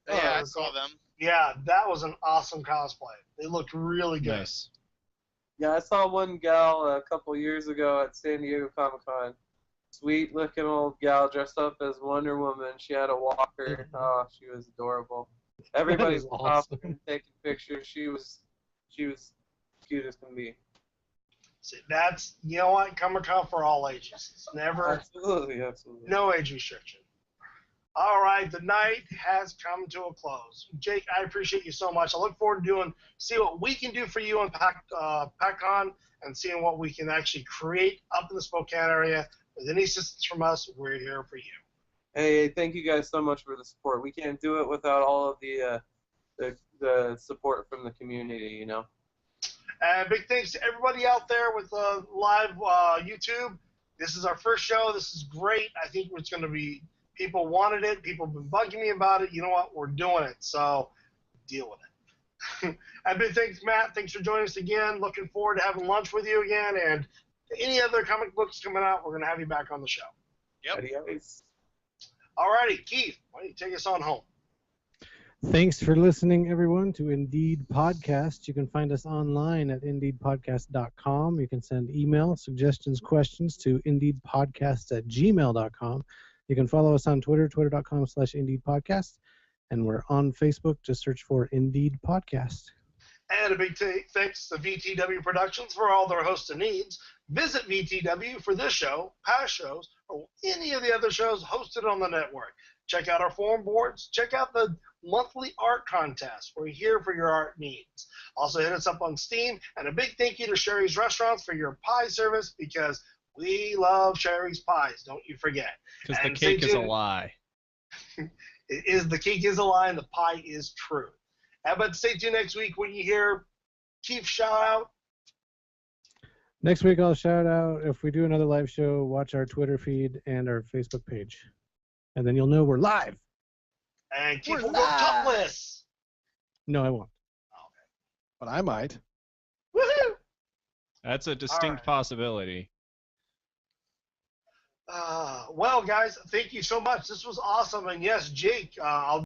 Yeah, I saw them. Yeah, that was an awesome cosplay. They looked really good. Nice. Yeah, I saw one gal a couple years ago at San Diego Comic-Con. sweet looking old gal dressed up as Wonder Woman. She had a walker. Oh, she was adorable. Everybody was awesome. stopping, taking pictures. She was cute as can be. See, that's, you know what, Comic-Con for all ages. It's never, Absolutely. no age restriction. All right, the night has come to a close. Jake, I appreciate you so much. I look forward to see what we can do for you on PACCon and seeing what we can actually create up in the Spokane area. With any assistance from us, we're here for you. Hey, thank you guys so much for the support. We can't do it without all of the support from the community, you know. And big thanks to everybody out there with live YouTube. This is our first show. This is great. I think it's going to be, people wanted it. People have been bugging me about it. You know what? We're doing it. So deal with it. And big thanks, Matt. Thanks for joining us again. Looking forward to having lunch with you again. And any other comic books coming out, we're going to have you back on the show. Yep. Adios. All righty. Keith, why don't you take us on home? Thanks for listening, everyone, to Indeed Podcast. You can find us online at indeedpodcast.com. You can send email, suggestions, questions to indeedpodcast@gmail.com. You can follow us on Twitter, twitter.com/indeedpodcast. And we're on Facebook. Just search for Indeed Podcast. And a big thanks to VTW Productions for all their hosting needs. Visit VTW for this show, past shows, or any of the other shows hosted on the network. Check out our forum boards. Check out the monthly art contest. We're here for your art needs. Also hit us up on Steam. And a big thank you to Sherry's Restaurants for your pie service, because we love Sherry's pies. Don't you forget. Because the cake is a lie. The cake is a lie and the pie is true. But stay tuned next week when you hear Keith shout out. Next week, I'll shout out, if we do another live show, watch our Twitter feed and our Facebook page. And then you'll know we're live. And Keith will go topless. No, I won't. But I might. Woohoo! That's a distinct possibility. Well, guys, thank you so much. This was awesome. And yes, Jake, I'll